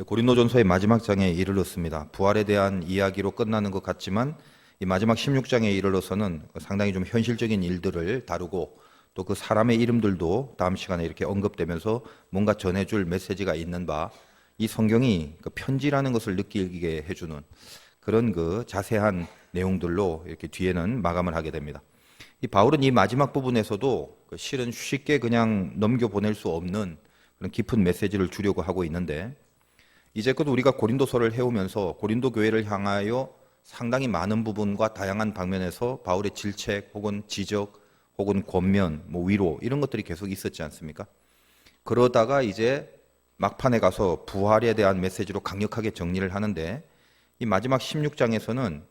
고린도전서의 마지막 장에 이르렀습니다. 부활에 대한 이야기로 끝나는 것 같지만 이 마지막 16장에 이르러서는 상당히 좀 현실적인 일들을 다루고 또 그 사람의 이름들도 다음 시간에 이렇게 언급되면서 뭔가 전해줄 메시지가 있는 바, 이 성경이 그 편지라는 것을 느끼게 해주는 그런 그 자세한 내용들로 이렇게 뒤에는 마감을 하게 됩니다. 이 바울은 이 마지막 부분에서도 실은 쉽게 그냥 넘겨보낼 수 없는 그런 깊은 메시지를 주려고 하고 있는데, 이제껏 우리가 고린도서를 해오면서 고린도 교회를 향하여 상당히 많은 부분과 다양한 방면에서 바울의 질책 혹은 지적 혹은 권면, 위로 이런 것들이 계속 있었지 않습니까? 그러다가 이제 막판에 가서 부활에 대한 메시지로 강력하게 정리를 하는데, 이 마지막 16장에서는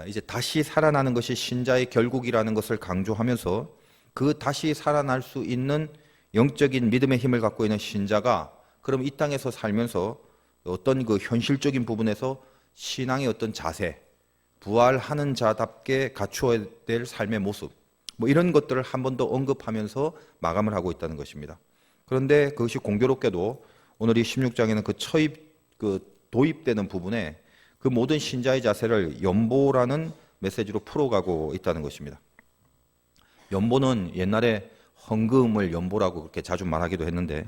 이제 다시 살아나는 것이 신자의 결국이라는 것을 강조하면서 그 다시 살아날 수 있는 영적인 믿음의 힘을 갖고 있는 신자가 그럼 이 땅에서 살면서 어떤 그 현실적인 부분에서 신앙의 어떤 자세, 부활하는 자답게 갖추어야 될 삶의 모습, 이런 것들을 한 번 더 언급하면서 마감을 하고 있다는 것입니다. 그런데 그것이 공교롭게도 오늘 이 16장에는 도입되는 부분에 그 모든 신자의 자세를 연보라는 메시지로 풀어가고 있다는 것입니다. 연보는 옛날에 헌금을 연보라고 그렇게 자주 말하기도 했는데,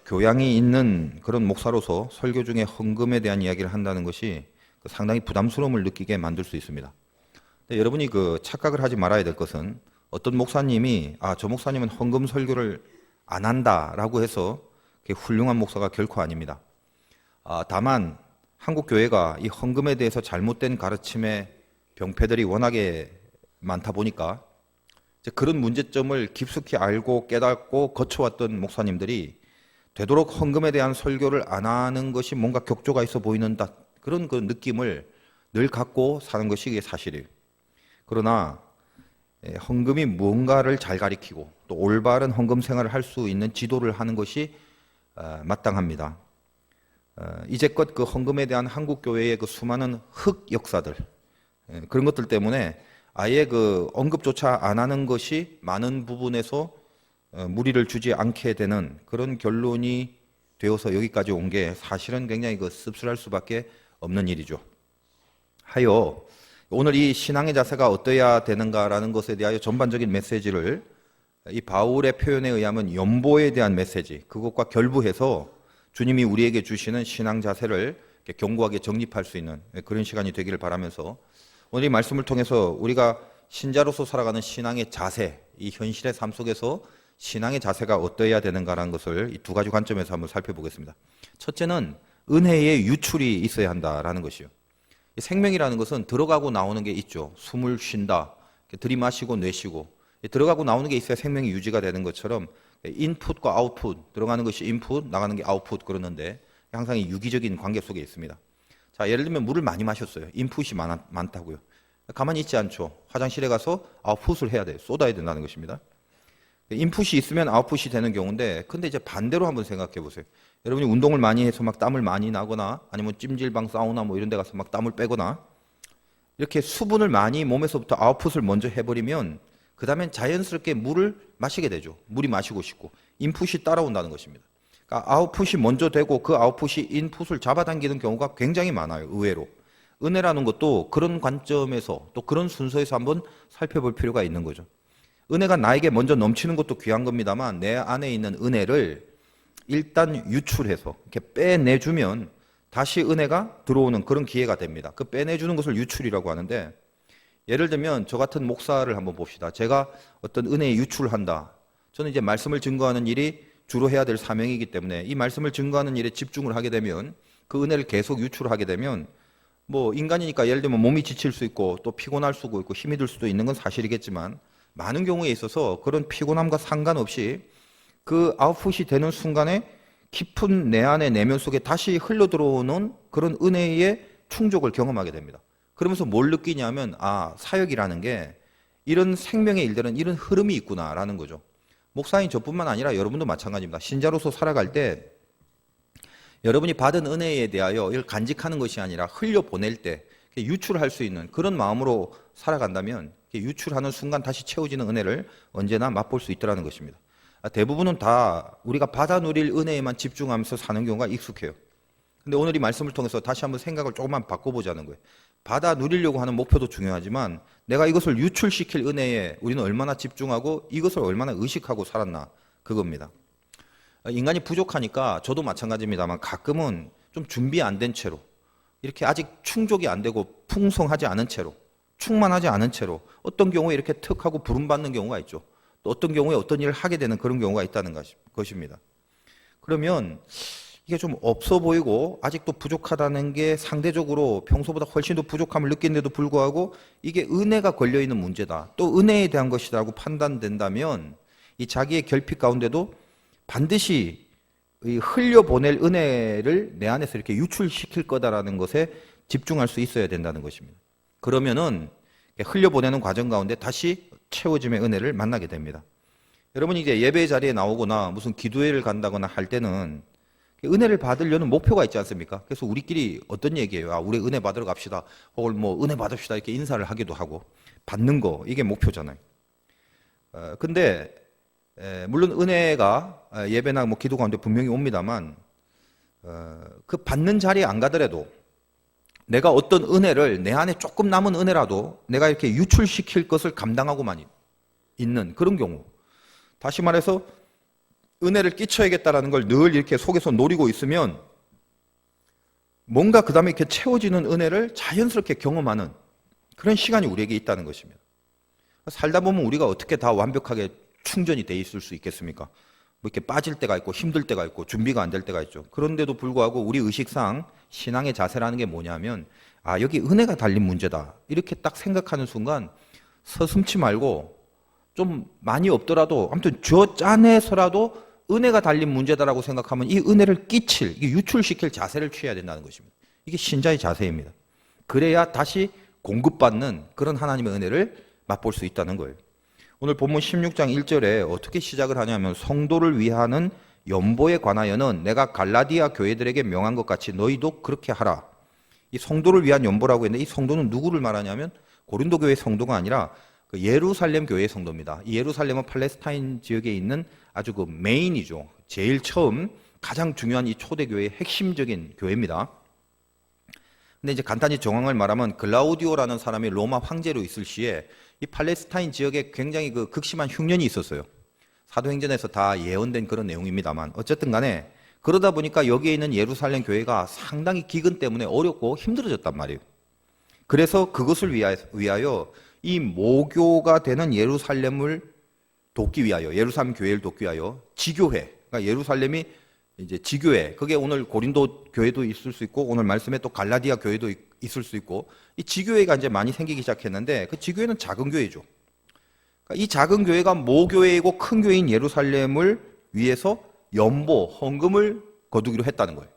교양이 있는 그런 목사로서 설교 중에 헌금에 대한 이야기를 한다는 것이 상당히 부담스러움을 느끼게 만들 수 있습니다. 여러분이 착각을 하지 말아야 될 것은, 어떤 목사님이 저 목사님은 헌금 설교를 안 한다라고 해서 훌륭한 목사가 결코 아닙니다. 다만 한국 교회가 이 헌금에 대해서 잘못된 가르침의 병폐들이 워낙에 많다 보니까 그런 문제점을 깊숙이 알고 깨닫고 거쳐왔던 목사님들이 되도록 헌금에 대한 설교를 안 하는 것이 뭔가 격조가 있어 보이는 그런 그 느낌을 늘 갖고 사는 것이 이게 사실이에요. 그러나 헌금이 무언가를 잘 가리키고 또 올바른 헌금 생활을 할 수 있는 지도를 하는 것이 마땅합니다. 이제껏 그 헌금에 대한 한국 교회의 그 수많은 흑 역사들, 그런 것들 때문에 아예 그 언급조차 안 하는 것이 많은 부분에서 무리를 주지 않게 되는 그런 결론이 되어서 여기까지 온 게 사실은 굉장히 씁쓸할 수밖에 없는 일이죠. 하여 오늘 이 신앙의 자세가 어떠해야 되는가라는 것에 대하여 전반적인 메시지를 이 바울의 표현에 의하면 연보에 대한 메시지, 그것과 결부해서 주님이 우리에게 주시는 신앙 자세를 견고하게 정립할 수 있는 그런 시간이 되기를 바라면서, 오늘 이 말씀을 통해서 우리가 신자로서 살아가는 신앙의 자세, 이 현실의 삶 속에서 신앙의 자세가 어떠해야 되는가라는 것을 이 두 가지 관점에서 한번 살펴보겠습니다. 첫째는 은혜의 유출이 있어야 한다라는 것이요. 생명이라는 것은 들어가고 나오는 게 있죠. 숨을 쉰다, 들이마시고 내쉬고 들어가고 나오는 게 있어야 생명이 유지가 되는 것처럼 인풋과 아웃풋, 들어가는 것이 인풋, 나가는 게 아웃풋 그러는데 항상 이 유기적인 관계 속에 있습니다. 자, 예를 들면 물을 많이 마셨어요. 인풋이 많다고요. 가만히 있지 않죠. 화장실에 가서 아웃풋을 해야 돼요. 쏟아야 된다는 것입니다. 인풋이 있으면 아웃풋이 되는 경우인데, 근데 이제 반대로 한번 생각해 보세요. 여러분이 운동을 많이 해서 막 땀을 많이 나거나 아니면 찜질방, 사우나 이런 데 가서 막 땀을 빼거나 이렇게 수분을 많이 몸에서부터 아웃풋을 먼저 해버리면 그 다음엔 자연스럽게 물을 마시게 되죠. 물이 마시고 싶고 인풋이 따라온다는 것입니다. 그러니까 아웃풋이 먼저 되고 그 아웃풋이 인풋을 잡아당기는 경우가 굉장히 많아요. 의외로. 은혜라는 것도 그런 관점에서 또 그런 순서에서 한번 살펴볼 필요가 있는 거죠. 은혜가 나에게 먼저 넘치는 것도 귀한 겁니다만 내 안에 있는 은혜를 일단 유출해서 이렇게 빼내주면 다시 은혜가 들어오는 그런 기회가 됩니다. 그 빼내주는 것을 유출이라고 하는데, 예를 들면 저 같은 목사를 한번 봅시다. 제가 어떤 은혜에 유출한다. 저는 이제 말씀을 증거하는 일이 주로 해야 될 사명이기 때문에 이 말씀을 증거하는 일에 집중을 하게 되면, 그 은혜를 계속 유출하게 되면 인간이니까 예를 들면 몸이 지칠 수 있고 또 피곤할 수도 있고 힘이 들 수도 있는 건 사실이겠지만, 많은 경우에 있어서 그런 피곤함과 상관없이 그 아웃풋이 되는 순간에 깊은 내 안의 내면 속에 다시 흘러 들어오는 그런 은혜의 충족을 경험하게 됩니다. 그러면서 뭘 느끼냐면, 사역이라는 게 이런 생명의 일들은 이런 흐름이 있구나라는 거죠. 목사인 저뿐만 아니라 여러분도 마찬가지입니다. 신자로서 살아갈 때 여러분이 받은 은혜에 대하여 이걸 간직하는 것이 아니라 흘려보낼 때 유출할 수 있는 그런 마음으로 살아간다면 유출하는 순간 다시 채워지는 은혜를 언제나 맛볼 수 있더라는 것입니다. 대부분은 다 우리가 받아 누릴 은혜에만 집중하면서 사는 경우가 익숙해요. 근데 오늘 이 말씀을 통해서 다시 한번 생각을 조금만 바꿔보자는 거예요. 받아 누리려고 하는 목표도 중요하지만 내가 이것을 유출시킬 은혜에 우리는 얼마나 집중하고 이것을 얼마나 의식하고 살았나, 그겁니다. 인간이 부족하니까 저도 마찬가지입니다만 가끔은 좀 준비 안 된 채로, 이렇게 아직 충족이 안 되고 풍성하지 않은 채로, 충만하지 않은 채로 어떤 경우에 이렇게 턱 하고 부름받는 경우가 있죠. 또 어떤 경우에 어떤 일을 하게 되는 그런 경우가 있다는 것입니다. 그러면 이게 좀 없어 보이고 아직도 부족하다는 게 상대적으로 평소보다 훨씬 더 부족함을 느끼는데도 불구하고 이게 은혜가 걸려있는 문제다, 또 은혜에 대한 것이라고 판단된다면 이 자기의 결핍 가운데도 반드시 이 흘려보낼 은혜를 내 안에서 이렇게 유출시킬 거다라는 것에 집중할 수 있어야 된다는 것입니다. 그러면은 흘려보내는 과정 가운데 다시 채워짐의 은혜를 만나게 됩니다. 여러분이 이제 예배 자리에 나오거나 무슨 기도회를 간다거나 할 때는 은혜를 받으려는 목표가 있지 않습니까? 그래서 우리끼리 어떤 얘기예요? 우리 은혜 받으러 갑시다. 혹은 뭐 은혜 받읍시다. 이렇게 인사를 하기도 하고, 받는 거, 이게 목표잖아요. 근데 물론 은혜가 예배나 뭐 기도 가운데 분명히 옵니다만 그 받는 자리에 안 가더라도 내가 어떤 은혜를, 내 안에 조금 남은 은혜라도 내가 이렇게 유출시킬 것을 감당하고만 있는 그런 경우, 다시 말해서 은혜를 끼쳐야겠다라는 걸 늘 이렇게 속에서 노리고 있으면 뭔가 그 다음에 이렇게 채워지는 은혜를 자연스럽게 경험하는 그런 시간이 우리에게 있다는 것입니다. 살다 보면 우리가 어떻게 다 완벽하게 충전이 돼 있을 수 있겠습니까? 뭐 이렇게 빠질 때가 있고 힘들 때가 있고 준비가 안 될 때가 있죠. 그런데도 불구하고 우리 의식상 신앙의 자세라는 게 뭐냐면 여기 은혜가 달린 문제다, 이렇게 딱 생각하는 순간 서슴지 말고 좀 많이 없더라도 아무튼 저 짠해서라도 은혜가 달린 문제다라고 생각하면 이 은혜를 끼칠, 이게 유출시킬 자세를 취해야 된다는 것입니다. 이게 신자의 자세입니다. 그래야 다시 공급받는 그런 하나님의 은혜를 맛볼 수 있다는 거예요. 오늘 본문 16장 1절에 어떻게 시작을 하냐면 성도를 위하는 연보에 관하여는 내가 갈라디아 교회들에게 명한 것 같이 너희도 그렇게 하라. 이 성도를 위한 연보라고 했는데 이 성도는 누구를 말하냐면 고린도 교회 성도가 아니라 그 예루살렘 교회의 성도입니다. 이 예루살렘은 팔레스타인 지역에 있는 아주 그 메인이죠. 제일 처음 가장 중요한 이 초대교회의 핵심적인 교회입니다. 근데 이제 간단히 정황을 말하면 글라우디오라는 사람이 로마 황제로 있을 시에 이 팔레스타인 지역에 굉장히 그 극심한 흉년이 있었어요. 사도행전에서 다 예언된 그런 내용입니다만 어쨌든 간에 그러다 보니까 여기에 있는 예루살렘 교회가 상당히 기근 때문에 어렵고 힘들어졌단 말이에요. 그래서 그것을 위하여 이 모교가 되는 예루살렘을 돕기 위하여, 예루살렘 교회를 돕기 위하여 지교회, 그러니까 예루살렘이 이제 지교회, 그게 오늘 고린도 교회도 있을 수 있고 오늘 말씀에 또 갈라디아 교회도 있을 수 있고, 이 지교회가 이제 많이 생기기 시작했는데 그 지교회는 작은 교회죠. 그러니까 이 작은 교회가 모교회이고 큰 교회인 예루살렘을 위해서 연보, 헌금을 거두기로 했다는 거예요.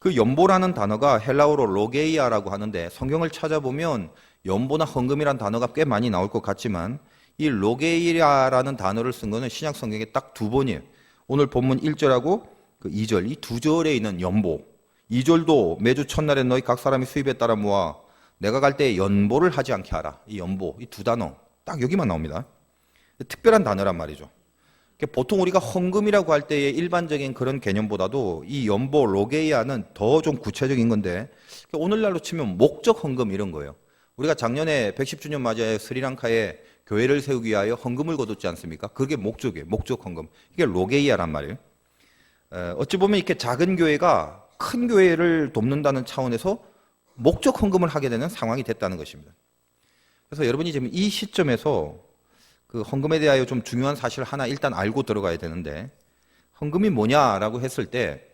그 연보라는 단어가 헬라어로 로게이아라고 하는데 성경을 찾아보면 연보나 헌금이라는 단어가 꽤 많이 나올 것 같지만 이 로게이아라는 단어를 쓴 거는 신약 성경에 딱 두 번이에요. 오늘 본문 1절하고 그 2절, 이 두 절에 있는 연보. 2절도 매주 첫날에 너희 각 사람이 수입에 따라 모아 내가 갈 때 연보를 하지 않게 하라. 이 연보, 이 두 단어 딱 여기만 나옵니다. 특별한 단어란 말이죠. 보통 우리가 헌금이라고 할 때의 일반적인 그런 개념보다도 이 연보 로게이아는 더 좀 구체적인 건데 오늘날로 치면 목적 헌금 이런 거예요. 우리가 작년에 110주년 맞이하여 스리랑카에 교회를 세우기 위하여 헌금을 거뒀지 않습니까? 그게 목적이에요. 목적 헌금. 이게 로게이아란 말이에요. 어찌 보면 이렇게 작은 교회가 큰 교회를 돕는다는 차원에서 목적 헌금을 하게 되는 상황이 됐다는 것입니다. 그래서 여러분이 지금 이 시점에서 그 헌금에 대하여 좀 중요한 사실을 하나 일단 알고 들어가야 되는데, 헌금이 뭐냐라고 했을 때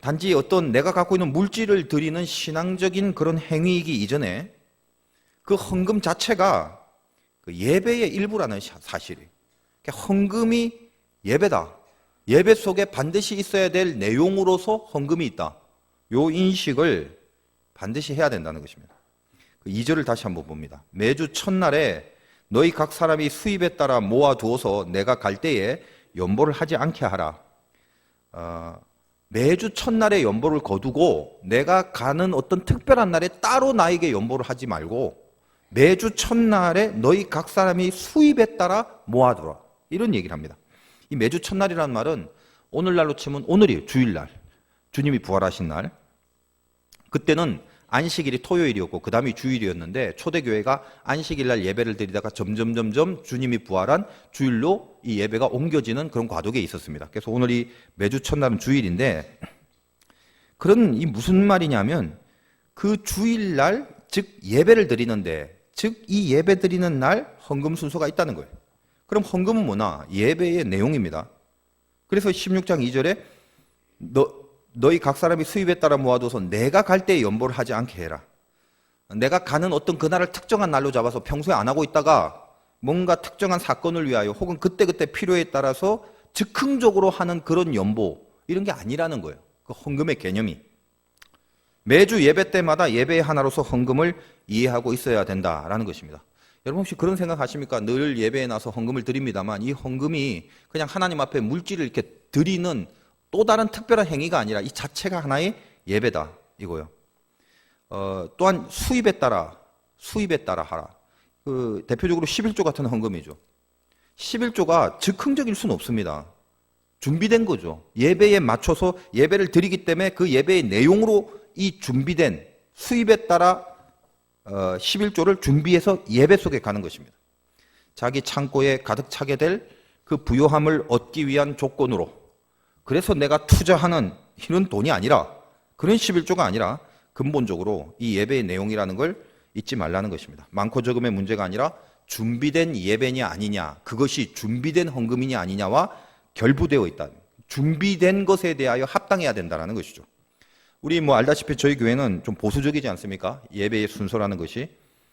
단지 어떤 내가 갖고 있는 물질을 드리는 신앙적인 그런 행위이기 이전에 그 헌금 자체가 그 예배의 일부라는 사실이에요. 헌금이 예배다. 예배 속에 반드시 있어야 될 내용으로서 헌금이 있다. 요 인식을 반드시 해야 된다는 것입니다. 그 2절을 다시 한번 봅니다. 매주 첫날에 너희 각 사람이 수입에 따라 모아두어서 내가 갈 때에 연보를 하지 않게 하라. 매주 첫날에 연보를 거두고 내가 가는 어떤 특별한 날에 따로 나에게 연보를 하지 말고 매주 첫날에 너희 각 사람이 수입에 따라 모아두라. 이런 얘기를 합니다. 이 매주 첫날이라는 말은 오늘날로 치면 오늘이에요. 주일날. 주님이 부활하신 날. 그때는 안식일이 토요일이었고 그 다음이 주일이었는데 초대교회가 안식일날 예배를 드리다가 점점 주님이 부활한 주일로 이 예배가 옮겨지는 그런 과도기에 있었습니다. 그래서 오늘 이 매주 첫날은 주일인데 그런 이 무슨 말이냐면 그 주일날 즉 예배를 드리는데 즉 이 예배 드리는 날 헌금 순서가 있다는 거예요. 그럼 헌금은 뭐나? 예배의 내용입니다. 그래서 16장 2절에 너희 각 사람이 수입에 따라 모아둬서 내가 갈 때에 연보를 하지 않게 해라. 내가 가는 어떤 그날을 특정한 날로 잡아서 평소에 안 하고 있다가 뭔가 특정한 사건을 위하여 혹은 그때그때 필요에 따라서 즉흥적으로 하는 그런 연보 이런 게 아니라는 거예요. 그 헌금의 개념이. 매주 예배 때마다 예배의 하나로서 헌금을 이해하고 있어야 된다라는 것입니다. 여러분 혹시 그런 생각하십니까? 늘 예배에 나서 헌금을 드립니다만 이 헌금이 그냥 하나님 앞에 물질을 이렇게 드리는 또 다른 특별한 행위가 아니라 이 자체가 하나의 예배다 이거요. 또한 수입에 따라 하라. 그 대표적으로 11조 같은 헌금이죠. 11조가 즉흥적일 수는 없습니다. 준비된 거죠. 예배에 맞춰서 예배를 드리기 때문에 그 예배의 내용으로 이 준비된 수입에 따라 11조를 준비해서 예배 속에 가는 것입니다. 자기 창고에 가득 차게 될 그 부요함을 얻기 위한 조건으로 그래서 내가 투자하는 이런 돈이 아니라 그런 11조가 아니라 근본적으로 이 예배의 내용이라는 걸 잊지 말라는 것입니다. 많고 적음의 문제가 아니라 준비된 예배냐 아니냐 그것이 준비된 헌금이냐 아니냐와 결부되어 있다. 준비된 것에 대하여 합당해야 된다는 것이죠. 우리 알다시피 저희 교회는 좀 보수적이지 않습니까? 예배의 순서라는 것이.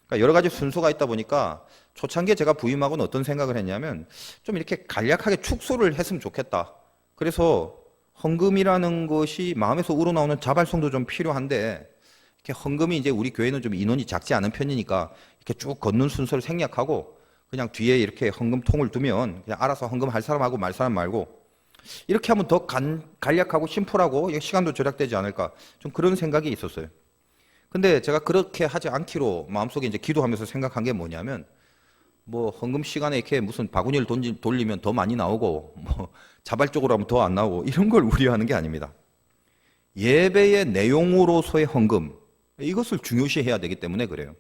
그러니까 여러 가지 순서가 있다 보니까 초창기에 제가 부임하고는 어떤 생각을 했냐면 좀 이렇게 간략하게 축소를 했으면 좋겠다. 그래서 헌금이라는 것이 마음에서 우러나오는 자발성도 좀 필요한데 이렇게 헌금이 이제 우리 교회는 좀 인원이 작지 않은 편이니까 이렇게 쭉 걷는 순서를 생략하고 그냥 뒤에 이렇게 헌금통을 두면 그냥 알아서 헌금할 사람하고 말 사람 말고 이렇게 하면 더 간략하고 심플하고 시간도 절약되지 않을까 좀 그런 생각이 있었어요. 근데 제가 그렇게 하지 않기로 마음속에 이제 기도하면서 생각한 게 뭐냐면 헌금 시간에 이렇게 무슨 바구니를 돌리면 더 많이 나오고 자발적으로 하면 더 안 나오고 이런 걸 우려하는 게 아닙니다. 예배의 내용으로서의 헌금 이것을 중요시해야 되기 때문에 그래요.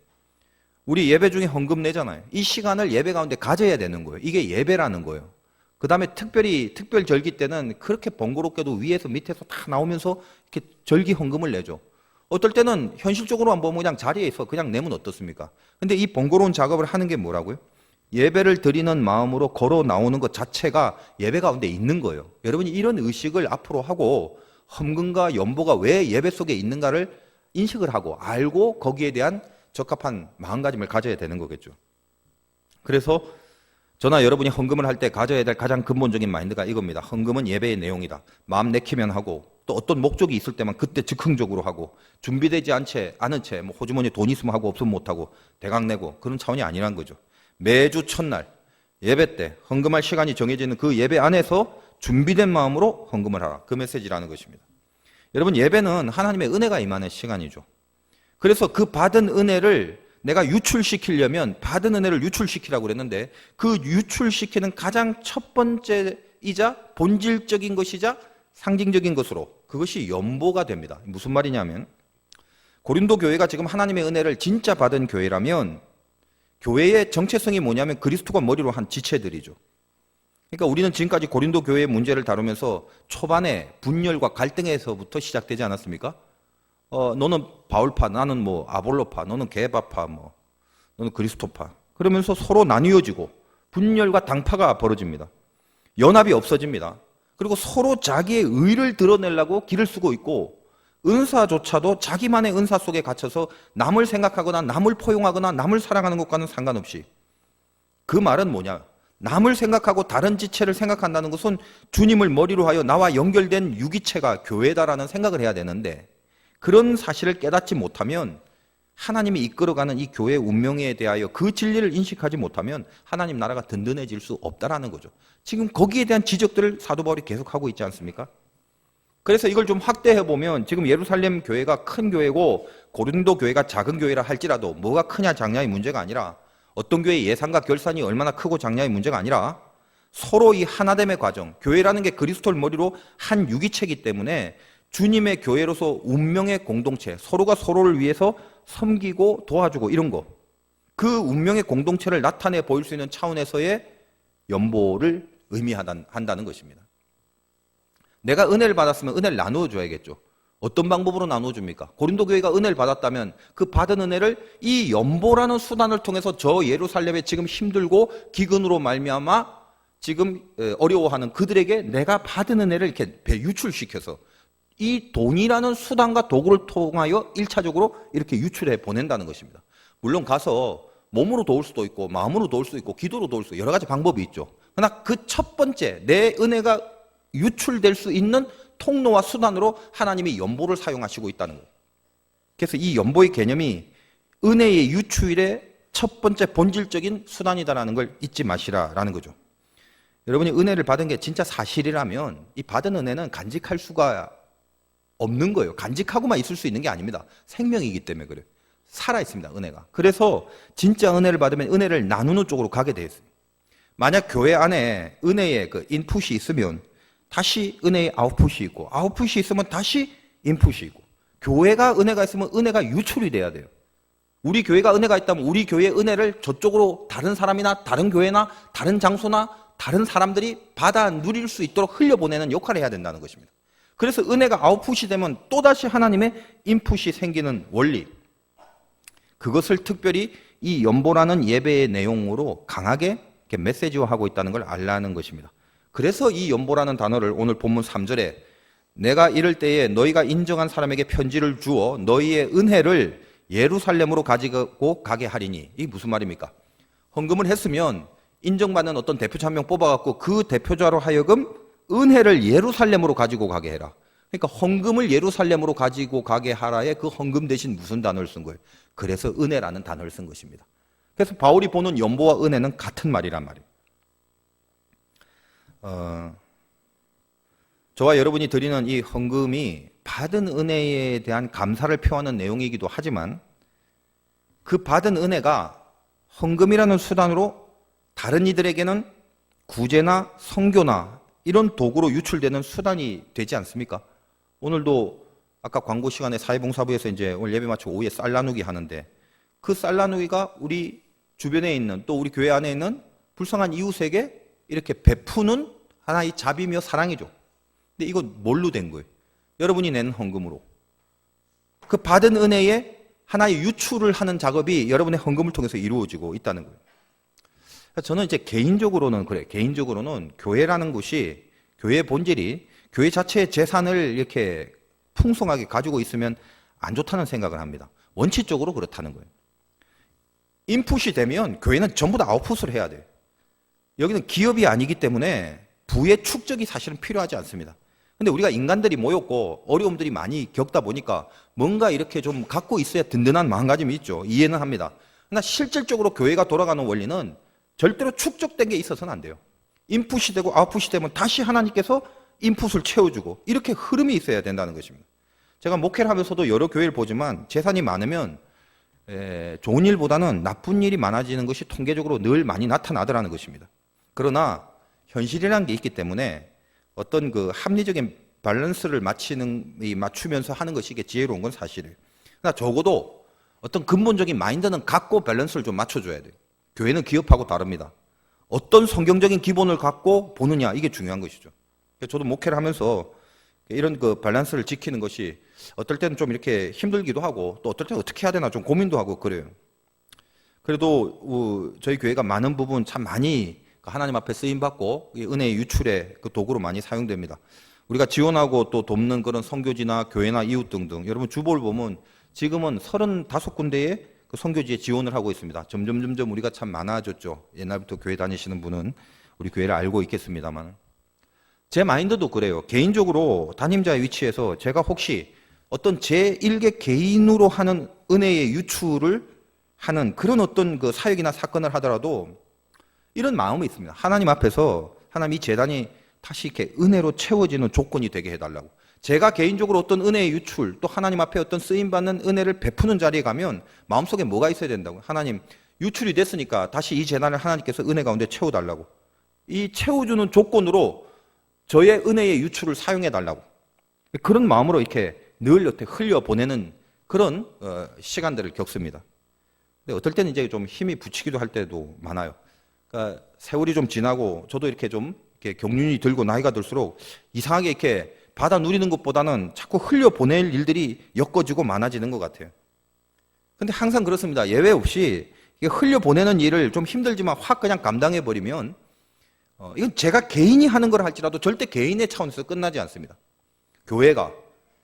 우리 예배 중에 헌금 내잖아요. 이 시간을 예배 가운데 가져야 되는 거예요. 이게 예배라는 거예요. 그 다음에 특별 절기 때는 그렇게 번거롭게도 위에서 밑에서 다 나오면서 이렇게 절기 헌금을 내죠. 어떨 때는 현실적으로만 보면 그냥 자리에 있어 그냥 내면 어떻습니까? 근데 이 번거로운 작업을 하는 게 뭐라고요? 예배를 드리는 마음으로 걸어 나오는 것 자체가 예배 가운데 있는 거예요. 여러분이 이런 의식을 앞으로 하고 헌금과 연보가 왜 예배 속에 있는가를 인식을 하고 알고 거기에 대한 적합한 마음가짐을 가져야 되는 거겠죠. 그래서 저나 여러분이 헌금을 할 때 가져야 될 가장 근본적인 마인드가 이겁니다. 헌금은 예배의 내용이다. 마음 내키면 하고 또 어떤 목적이 있을 때만 그때 즉흥적으로 하고 준비되지 않은 채 호주머니에 돈 있으면 하고 없으면 못하고 대강 내고 그런 차원이 아니란 거죠. 매주 첫날 예배 때 헌금할 시간이 정해지는 그 예배 안에서 준비된 마음으로 헌금을 하라. 그 메시지라는 것입니다. 여러분 예배는 하나님의 은혜가 임하는 시간이죠. 그래서 그 받은 은혜를 내가 유출시키려면 받은 은혜를 유출시키라고 그랬는데 그 유출시키는 가장 첫 번째이자 본질적인 것이자 상징적인 것으로 그것이 연보가 됩니다. 무슨 말이냐면 고린도 교회가 지금 하나님의 은혜를 진짜 받은 교회라면 교회의 정체성이 뭐냐면 그리스도가 머리로 한 지체들이죠. 그러니까 우리는 지금까지 고린도 교회의 문제를 다루면서 초반에 분열과 갈등에서부터 시작되지 않았습니까? 너는 바울파, 나는 아볼로파, 너는 게바파, 너는 그리스도파. 그러면서 서로 나뉘어지고 분열과 당파가 벌어집니다. 연합이 없어집니다. 그리고 서로 자기의 의를 드러내려고 길을 쓰고 있고 은사조차도 자기만의 은사 속에 갇혀서 남을 생각하거나 남을 포용하거나 남을 사랑하는 것과는 상관없이 그 말은 뭐냐? 남을 생각하고 다른 지체를 생각한다는 것은 주님을 머리로 하여 나와 연결된 유기체가 교회다라는 생각을 해야 되는데 그런 사실을 깨닫지 못하면 하나님이 이끌어가는 이 교회의 운명에 대하여 그 진리를 인식하지 못하면 하나님 나라가 든든해질 수 없다라는 거죠. 지금 거기에 대한 지적들을 사도 바울이 계속하고 있지 않습니까? 그래서 이걸 좀 확대해 보면 지금 예루살렘 교회가 큰 교회고 고린도 교회가 작은 교회라 할지라도 뭐가 크냐 작냐의 문제가 아니라 어떤 교회의 예산과 결산이 얼마나 크고 작냐의 문제가 아니라 서로 이 하나됨의 과정, 교회라는 게 그리스도를 머리로 한 유기체이기 때문에 주님의 교회로서 운명의 공동체, 서로가 서로를 위해서 섬기고 도와주고 이런 거, 그 운명의 공동체를 나타내 보일 수 있는 차원에서의 연보를 의미한다는 것입니다. 내가 은혜를 받았으면 은혜를 나누어 줘야겠죠. 어떤 방법으로 나누어 줍니까? 고린도 교회가 은혜를 받았다면 그 받은 은혜를 이 연보라는 수단을 통해서 저 예루살렘에 지금 힘들고 기근으로 말미암아 지금 어려워하는 그들에게 내가 받은 은혜를 이렇게 유출시켜서 이 돈이라는 수단과 도구를 통하여 1차적으로 이렇게 유출해 보낸다는 것입니다. 물론 가서 몸으로 도울 수도 있고 마음으로 도울 수도 있고 기도로 도울 수 있고 여러 가지 방법이 있죠. 그러나 그 첫 번째 내 은혜가 유출될 수 있는 통로와 수단으로 하나님이 연보를 사용하시고 있다는 거예요. 그래서 이 연보의 개념이 은혜의 유출의 첫 번째 본질적인 수단이다라는 걸 잊지 마시라라는 거죠. 여러분이 은혜를 받은 게 진짜 사실이라면 이 받은 은혜는 간직할 수가 없는 거예요. 간직하고만 있을 수 있는 게 아닙니다. 생명이기 때문에 그래요. 살아있습니다, 은혜가. 그래서 진짜 은혜를 받으면 은혜를 나누는 쪽으로 가게 되어 있어요. 만약 교회 안에 은혜의 그 인풋이 있으면 다시 은혜의 아웃풋이 있고, 아웃풋이 있으면 다시 인풋이 있고, 교회가 은혜가 있으면 은혜가 유출이 돼야 돼요. 우리 교회가 은혜가 있다면 우리 교회의 은혜를 저쪽으로 다른 사람이나 다른 교회나 다른 장소나 다른 사람들이 받아 누릴 수 있도록 흘려보내는 역할을 해야 된다는 것입니다. 그래서 은혜가 아웃풋이 되면 또다시 하나님의 인풋이 생기는 원리, 그것을 특별히 이 연보라는 예배의 내용으로 강하게 메시지화하고 있다는 걸 알라는 것입니다. 그래서 이 연보라는 단어를 오늘 본문 3절에 내가 이럴 때에 너희가 인정한 사람에게 편지를 주어 너희의 은혜를 예루살렘으로 가지고 가게 하리니, 이게 무슨 말입니까? 헌금을 했으면 인정받는 어떤 대표자 한 명 뽑아갖고 그 대표자로 하여금 은혜를 예루살렘으로 가지고 가게 해라. 그러니까 헌금을 예루살렘으로 가지고 가게 하라에 그 헌금 대신 무슨 단어를 쓴 거예요? 그래서 은혜라는 단어를 쓴 것입니다. 그래서 바울이 보는 연보와 은혜는 같은 말이란 말이에요. 저와 여러분이 드리는 이 헌금이 받은 은혜에 대한 감사를 표하는 내용이기도 하지만 그 받은 은혜가 헌금이라는 수단으로 다른 이들에게는 구제나 선교나 이런 도구로 유출되는 수단이 되지 않습니까? 오늘도 아까 광고 시간에 사회봉사부에서 이제 오늘 예배 마치고 오후에 쌀 나누기 하는데 그 쌀 나누기가 우리 주변에 있는 또 우리 교회 안에 있는 불쌍한 이웃에게 이렇게 베푸는 하나의 자비며 사랑이죠. 근데 이거 뭘로 된 거예요? 여러분이 낸 헌금으로. 그 받은 은혜에 하나의 유출을 하는 작업이 여러분의 헌금을 통해서 이루어지고 있다는 거예요. 저는 이제 개인적으로는 그래요. 개인적으로는 교회라는 곳이, 교회의 본질이 교회 자체의 재산을 이렇게 풍성하게 가지고 있으면 안 좋다는 생각을 합니다. 원칙적으로 그렇다는 거예요. 인풋이 되면 교회는 전부 다 아웃풋을 해야 돼요. 여기는 기업이 아니기 때문에 부의 축적이 사실은 필요하지 않습니다. 근데 우리가 인간들이 모였고 어려움들이 많이 겪다 보니까 뭔가 이렇게 좀 갖고 있어야 든든한 마음가짐이 있죠. 이해는 합니다. 그러나 실질적으로 교회가 돌아가는 원리는 절대로 축적된 게 있어서는 안 돼요. 인풋이 되고 아웃풋이 되면 다시 하나님께서 인풋을 채워주고 이렇게 흐름이 있어야 된다는 것입니다. 제가 목회를 하면서도 여러 교회를 보지만 재산이 많으면 좋은 일보다는 나쁜 일이 많아지는 것이 통계적으로 늘 많이 나타나더라는 것입니다. 그러나 현실이라는 게 있기 때문에 어떤 그 합리적인 밸런스를 맞추면서 하는 것이 이게 지혜로운 건 사실이에요. 그러나 적어도 어떤 근본적인 마인드는 갖고 밸런스를 좀 맞춰줘야 돼요. 교회는 기업하고 다릅니다. 어떤 성경적인 기본을 갖고 보느냐, 이게 중요한 것이죠. 저도 목회를 하면서 이런 그 밸런스를 지키는 것이 어떨 때는 좀 이렇게 힘들기도 하고 또 어떨 때는 어떻게 해야 되나 좀 고민도 하고 그래요. 그래도 저희 교회가 많은 부분 참 많이 하나님 앞에 쓰임받고 은혜의 유출의 그 도구로 많이 사용됩니다. 우리가 지원하고 또 돕는 그런 선교지나 교회나 이웃 등등, 여러분 주보를 보면 지금은 35군데의 그 선교지에 지원을 하고 있습니다. 점점 우리가 참 많아졌죠. 옛날부터 교회 다니시는 분은 우리 교회를 알고 있겠습니다만, 제 마인드도 그래요. 개인적으로 담임자의 위치에서 제가 혹시 어떤 제 일개 개인으로 하는 은혜의 유출을 하는 그런 어떤 그 사역이나 사건을 하더라도 이런 마음이 있습니다. 하나님 앞에서 하나님 이 재단이 다시 이렇게 은혜로 채워지는 조건이 되게 해달라고. 제가 개인적으로 어떤 은혜의 유출, 또 하나님 앞에 어떤 쓰임받는 은혜를 베푸는 자리에 가면 마음속에 뭐가 있어야 된다고. 하나님, 유출이 됐으니까 다시 이 재단을 하나님께서 은혜 가운데 채워달라고. 이 채워주는 조건으로 저의 은혜의 유출을 사용해 달라고. 그런 마음으로 이렇게 늘 이렇게 흘려보내는 그런 시간들을 겪습니다. 근데 어떨 때는 이제 좀 힘이 붙이기도 할 때도 많아요. 그러니까 세월이 좀 지나고 저도 이렇게 좀 이렇게 경륜이 들고 나이가 들수록 이상하게 이렇게 받아 누리는 것보다는 자꾸 흘려보낼 일들이 엮어지고 많아지는 것 같아요. 근데 항상 그렇습니다. 예외 없이 흘려보내는 일을 좀 힘들지만 확 그냥 감당해버리면 이건 제가 개인이 하는 걸 할지라도 절대 개인의 차원에서 끝나지 않습니다. 교회가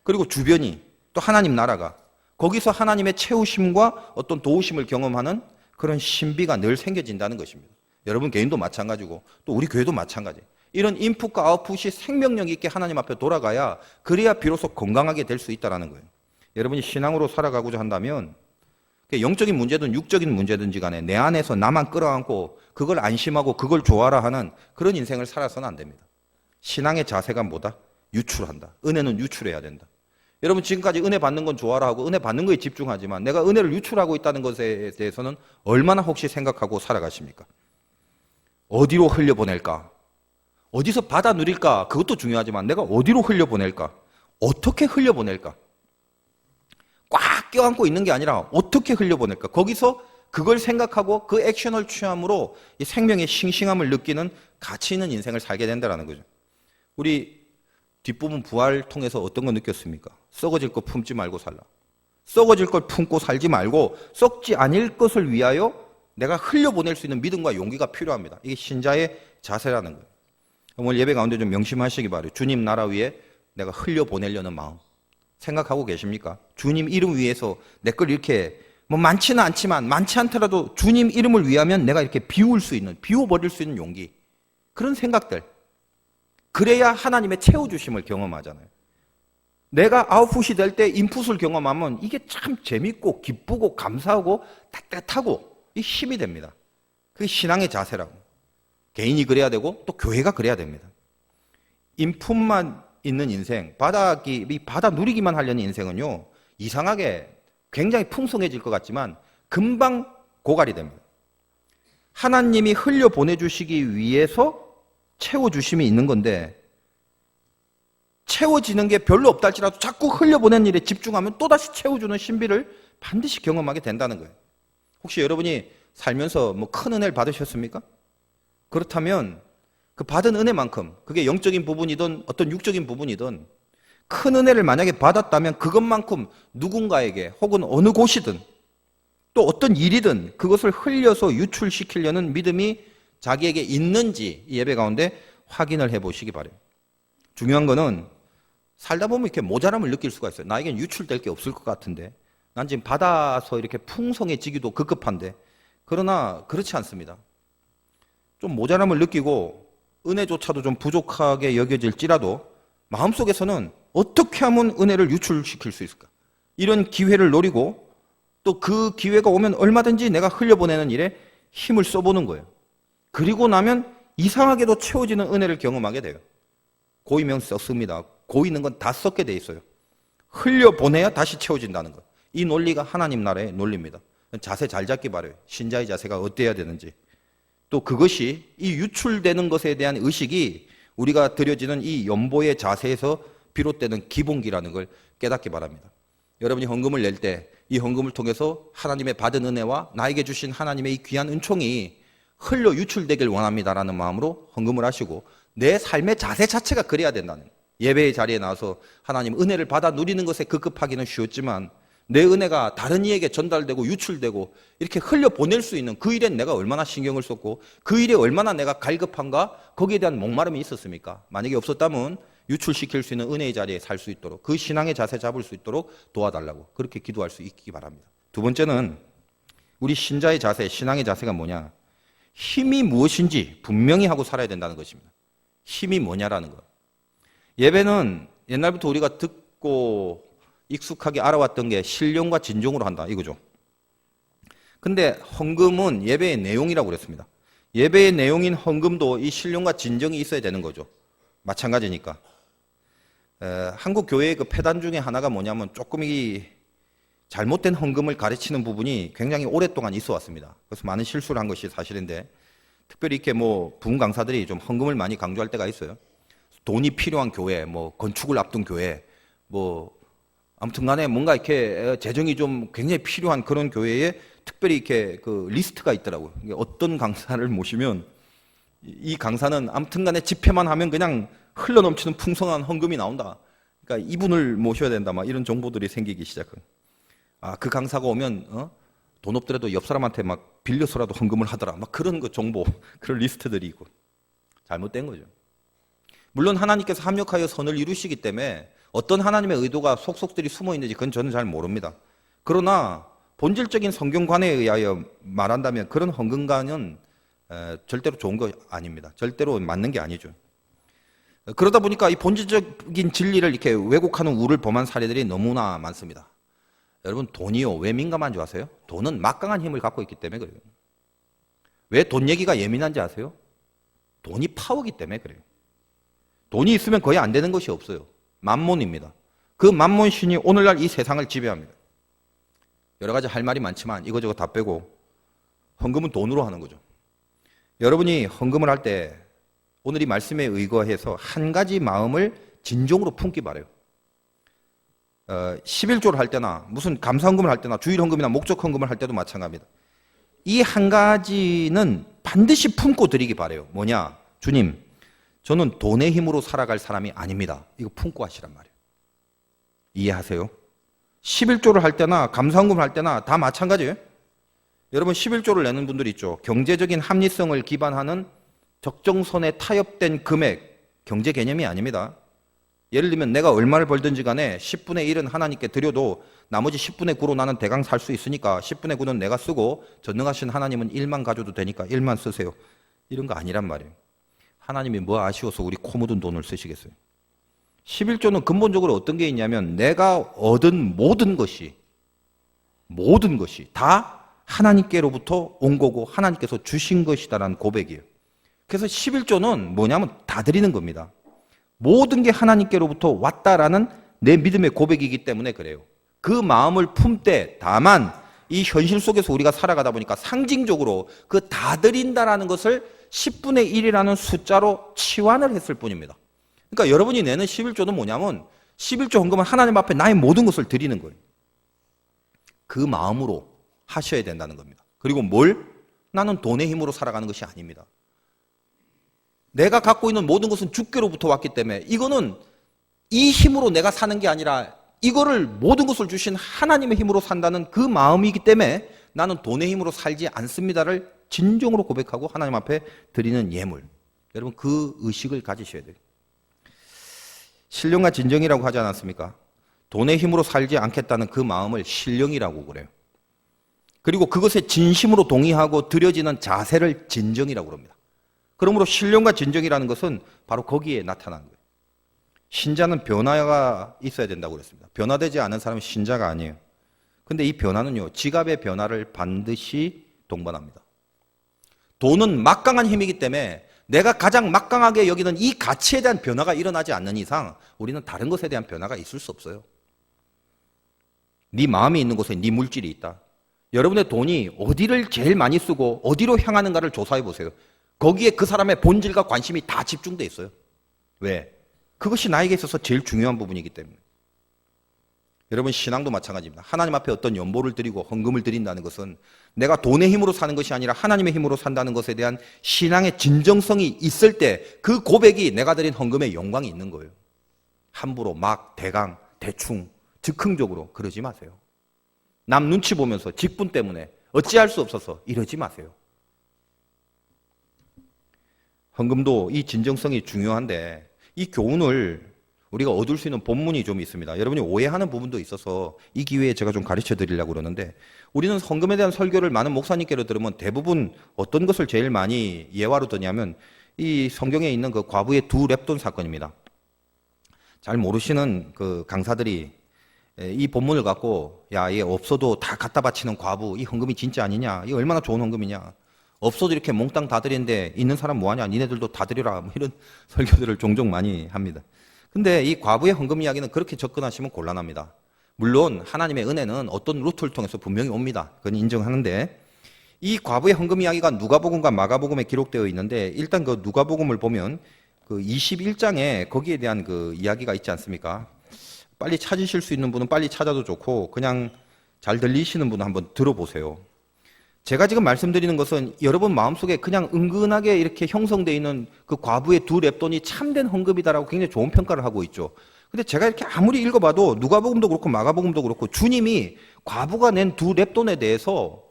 그리고 주변이 또 하나님 나라가 거기서 하나님의 채우심과 어떤 도우심을 경험하는 그런 신비가 늘 생겨진다는 것입니다. 여러분 개인도 마찬가지고 또 우리 교회도 마찬가지예요. 이런 인풋과 아웃풋이 생명력 있게 하나님 앞에 돌아가야 그래야 비로소 건강하게 될 수 있다는 거예요. 여러분이 신앙으로 살아가고자 한다면 영적인 문제든 육적인 문제든지 간에 내 안에서 나만 끌어안고 그걸 안심하고 그걸 좋아라 하는 그런 인생을 살아서는 안 됩니다. 신앙의 자세가 뭐다? 유출한다. 은혜는 유출해야 된다. 여러분 지금까지 은혜 받는 건 좋아라 하고 은혜 받는 거에 집중하지만 내가 은혜를 유출하고 있다는 것에 대해서는 얼마나 혹시 생각하고 살아가십니까? 어디로 흘려보낼까? 어디서 받아 누릴까? 그것도 중요하지만 내가 어디로 흘려보낼까? 어떻게 흘려보낼까? 꽉 껴안고 있는 게 아니라 어떻게 흘려보낼까? 거기서 그걸 생각하고 그 액션을 취함으로 이 생명의 싱싱함을 느끼는 가치 있는 인생을 살게 된다는 거죠. 우리 뒷부분 부활 통해서 어떤 거 느꼈습니까? 썩어질 거 품지 말고 살라. 썩어질 걸 품고 살지 말고 썩지 않을 것을 위하여 내가 흘려보낼 수 있는 믿음과 용기가 필요합니다. 이게 신자의 자세라는 거예요. 오늘 예배 가운데 좀 명심하시기 바라요. 주님 나라 위에 내가 흘려보내려는 마음 생각하고 계십니까? 주님 이름 위해서 내 걸 이렇게 뭐 많지는 않지만 많지 않더라도 주님 이름을 위하면 내가 이렇게 비워버릴 수 있는 용기 그런 생각들 그래야 하나님의 채워주심을 경험하잖아요. 내가 아웃풋이 될 때 인풋을 경험하면 이게 참 재밌고 기쁘고 감사하고 따뜻하고 이 힘이 됩니다. 그게 신앙의 자세라고. 개인이 그래야 되고 또 교회가 그래야 됩니다. 인풋만 있는 인생, 받아 누리기만 하려는 인생은요, 이상하게 굉장히 풍성해질 것 같지만 금방 고갈이 됩니다. 하나님이 흘려 보내주시기 위해서 채워주심이 있는 건데 채워지는 게 별로 없다 할지라도 자꾸 흘려보내는 일에 집중하면 또다시 채워주는 신비를 반드시 경험하게 된다는 거예요. 혹시 여러분이 살면서 뭐 큰 은혜를 받으셨습니까? 그렇다면 그 받은 은혜만큼 그게 영적인 부분이든 어떤 육적인 부분이든 큰 은혜를 만약에 받았다면 그것만큼 누군가에게 혹은 어느 곳이든 또 어떤 일이든 그것을 흘려서 유출시키려는 믿음이 자기에게 있는지 이 예배 가운데 확인을 해보시기 바라요. 중요한 거는 살다 보면 이렇게 모자람을 느낄 수가 있어요. 나에겐 유출될 게 없을 것 같은데 난 지금 받아서 이렇게 풍성해지기도 급급한데 그러나 그렇지 않습니다. 좀 모자람을 느끼고 은혜조차도 좀 부족하게 여겨질지라도 마음속에서는 어떻게 하면 은혜를 유출시킬 수 있을까? 이런 기회를 노리고 또 그 기회가 오면 얼마든지 내가 흘려보내는 일에 힘을 써보는 거예요. 그리고 나면 이상하게도 채워지는 은혜를 경험하게 돼요. 고이면 썼습니다. 고이는 건 다 썼게 돼 있어요. 흘려보내야 다시 채워진다는 것. 이 논리가 하나님 나라의 논리입니다. 자세 잘 잡기 바라요. 신자의 자세가 어때야 되는지. 또 그것이 이 유출되는 것에 대한 의식이 우리가 드려지는 이 연보의 자세에서 비롯되는 기본기라는 걸 깨닫기 바랍니다. 여러분이 헌금을 낼 때 이 헌금을 통해서 하나님의 받은 은혜와 나에게 주신 하나님의 이 귀한 은총이 흘러 유출되길 원합니다라는 마음으로 헌금을 하시고 내 삶의 자세 자체가 그래야 된다는 예배의 자리에 나와서 하나님 은혜를 받아 누리는 것에 급급하기는 쉬웠지만 내 은혜가 다른 이에게 전달되고 유출되고 이렇게 흘려보낼 수 있는 그 일엔 내가 얼마나 신경을 썼고 그 일에 얼마나 내가 갈급한가 거기에 대한 목마름이 있었습니까? 만약에 없었다면 유출시킬 수 있는 은혜의 자리에 살 수 있도록 그 신앙의 자세 잡을 수 있도록 도와달라고 그렇게 기도할 수 있기 바랍니다. 두 번째는 우리 신자의 자세, 신앙의 자세가 뭐냐? 힘이 무엇인지 분명히 하고 살아야 된다는 것입니다. 힘이 뭐냐라는 것. 예배는 옛날부터 우리가 듣고 익숙하게 알아왔던 게 신령과 진정으로 한다 이거죠. 근데 헌금은 예배의 내용이라고 그랬습니다. 예배의 내용인 헌금도 이 신령과 진정이 있어야 되는 거죠. 마찬가지니까. 한국 교회의 그 폐단 중에 하나가 뭐냐면 조금 이 잘못된 헌금을 가르치는 부분이 굉장히 오랫동안 있어 왔습니다. 그래서 많은 실수를 한 것이 사실인데 특별히 이렇게 뭐 부흥 강사들이 좀 헌금을 많이 강조할 때가 있어요. 돈이 필요한 교회, 뭐 건축을 앞둔 교회, 뭐 아무튼 간에 뭔가 이렇게 재정이 좀 굉장히 필요한 그런 교회에 특별히 이렇게 그 리스트가 있더라고요. 어떤 강사를 모시면 이 강사는 아무튼 간에 집회만 하면 그냥 흘러넘치는 풍성한 헌금이 나온다. 그러니까 이분을 모셔야 된다. 막 이런 정보들이 생기기 시작해요. 아, 그 강사가 오면 돈 없더라도 옆 사람한테 막 빌려서라도 헌금을 하더라. 막 그런 그 정보, 그런 리스트들이 있고. 잘못된 거죠. 물론 하나님께서 합력하여 선을 이루시기 때문에 어떤 하나님의 의도가 속속들이 숨어 있는지 그건 저는 잘 모릅니다. 그러나 본질적인 성경관에 의하여 말한다면 그런 헌금관은 절대로 좋은 거 아닙니다. 절대로 맞는 게 아니죠. 그러다 보니까 이 본질적인 진리를 이렇게 왜곡하는 우를 범한 사례들이 너무나 많습니다. 여러분, 돈이요, 왜 민감한 줄 아세요? 돈은 막강한 힘을 갖고 있기 때문에 그래요. 왜 돈 얘기가 예민한지 아세요? 돈이 파워기 때문에 그래요. 돈이 있으면 거의 안 되는 것이 없어요. 만몬입니다. 그 만몬 신이 오늘날 이 세상을 지배합니다. 여러 가지 할 말이 많지만 이거저거 다 빼고 헌금은 돈으로 하는 거죠. 여러분이 헌금을 할 때 오늘 이 말씀에 의거해서 한 가지 마음을 진정으로 품기 바라요. 11조를 할 때나 무슨 감사헌금을 할 때나 주일헌금이나 목적헌금을 할 때도 마찬가지입니다. 이 한 가지는 반드시 품고 드리기 바라요. 뭐냐? 주님, 저는 돈의 힘으로 살아갈 사람이 아닙니다. 이거 품고 하시란 말이에요. 이해하세요? 11조를 할 때나 감사헌금을 할 때나 다 마찬가지예요. 여러분 11조를 내는 분들이 있죠. 경제적인 합리성을 기반하는 적정선에 타협된 금액, 경제 개념이 아닙니다. 예를 들면 내가 얼마를 벌든지 간에 10분의 1은 하나님께 드려도 나머지 10분의 9로 나는 대강 살 수 있으니까 10분의 9는 내가 쓰고 전능하신 하나님은 1만 가져도 되니까 1만 쓰세요. 이런 거 아니란 말이에요. 하나님이 뭐 아쉬워서 우리 코 묻은 돈을 쓰시겠어요. 11조는 근본적으로 어떤 게 있냐면 내가 얻은 모든 것이 다 하나님께로부터 온 거고 하나님께서 주신 것이다라는 고백이에요. 그래서 11조는 뭐냐면 다 드리는 겁니다. 모든 게 하나님께로부터 왔다라는 내 믿음의 고백이기 때문에 그래요. 그 마음을 품되 다만 이 현실 속에서 우리가 살아가다 보니까 상징적으로 그 다 드린다라는 것을 10분의 1이라는 숫자로 치환을 했을 뿐입니다. 그러니까 여러분이 내는 11조는 뭐냐면 11조 헌금은 하나님 앞에 나의 모든 것을 드리는 거예요. 그 마음으로 하셔야 된다는 겁니다. 그리고 나는 돈의 힘으로 살아가는 것이 아닙니다. 내가 갖고 있는 모든 것은 주께로부터 왔기 때문에 이거는 이 힘으로 내가 사는 게 아니라 이거를 모든 것을 주신 하나님의 힘으로 산다는 그 마음이기 때문에 나는 돈의 힘으로 살지 않습니다를 진정으로 고백하고 하나님 앞에 드리는 예물. 여러분 그 의식을 가지셔야 돼요. 신령과 진정이라고 하지 않았습니까? 돈의 힘으로 살지 않겠다는 그 마음을 신령이라고 그래요. 그리고 그것에 진심으로 동의하고 드려지는 자세를 진정이라고 합니다. 그러므로 신령과 진정이라는 것은 바로 거기에 나타나는 거예요. 신자는 변화가 있어야 된다고 그랬습니다. 변화되지 않은 사람은 신자가 아니에요. 근데 이 변화는요, 지갑의 변화를 반드시 동반합니다. 돈은 막강한 힘이기 때문에 내가 가장 막강하게 여기는 이 가치에 대한 변화가 일어나지 않는 이상 우리는 다른 것에 대한 변화가 있을 수 없어요. 네 마음이 있는 곳에 네 물질이 있다. 여러분의 돈이 어디를 제일 많이 쓰고 어디로 향하는가를 조사해 보세요. 거기에 그 사람의 본질과 관심이 다 집중돼 있어요. 왜? 그것이 나에게 있어서 제일 중요한 부분이기 때문에. 여러분 신앙도 마찬가지입니다. 하나님 앞에 어떤 연보를 드리고 헌금을 드린다는 것은 내가 돈의 힘으로 사는 것이 아니라 하나님의 힘으로 산다는 것에 대한 신앙의 진정성이 있을 때 그 고백이 내가 드린 헌금의 영광이 있는 거예요. 함부로 막 대강 대충 즉흥적으로 그러지 마세요. 남 눈치 보면서 직분 때문에 어찌할 수 없어서 이러지 마세요. 헌금도 이 진정성이 중요한데 이 교훈을 우리가 얻을 수 있는 본문이 좀 있습니다. 여러분이 오해하는 부분도 있어서 이 기회에 제가 좀 가르쳐 드리려고 그러는데 우리는 헌금에 대한 설교를 많은 목사님께로 들으면 대부분 어떤 것을 제일 많이 예화로 드냐면 이 성경에 있는 그 과부의 두 렙돈 사건입니다. 잘 모르시는 그 강사들이 이 본문을 갖고 야, 얘 없어도 다 갖다 바치는 과부 이 헌금이 진짜 아니냐? 이 얼마나 좋은 헌금이냐? 없어도 이렇게 몽땅 다 드리는데 있는 사람 뭐하냐? 니네들도 다 드리라. 뭐 이런 설교들을 종종 많이 합니다. 근데 이 과부의 헌금 이야기는 그렇게 접근하시면 곤란합니다. 물론 하나님의 은혜는 어떤 루트를 통해서 분명히 옵니다. 그건 인정하는데 이 과부의 헌금 이야기가 누가복음과 마가복음에 기록되어 있는데 일단 그 누가복음을 보면 그 21장에 거기에 대한 그 이야기가 있지 않습니까? 빨리 찾으실 수 있는 분은 빨리 찾아도 좋고 그냥 잘 들리시는 분은 한번 들어보세요. 제가 지금 말씀드리는 것은 여러분 마음속에 그냥 은근하게 이렇게 형성되어 있는 그 과부의 두 렙돈이 참된 헌금이다라고 굉장히 좋은 평가를 하고 있죠. 근데 제가 이렇게 아무리 읽어봐도 누가복음도 그렇고 마가복음도 그렇고 주님이 과부가 낸 두 렙돈에 대해서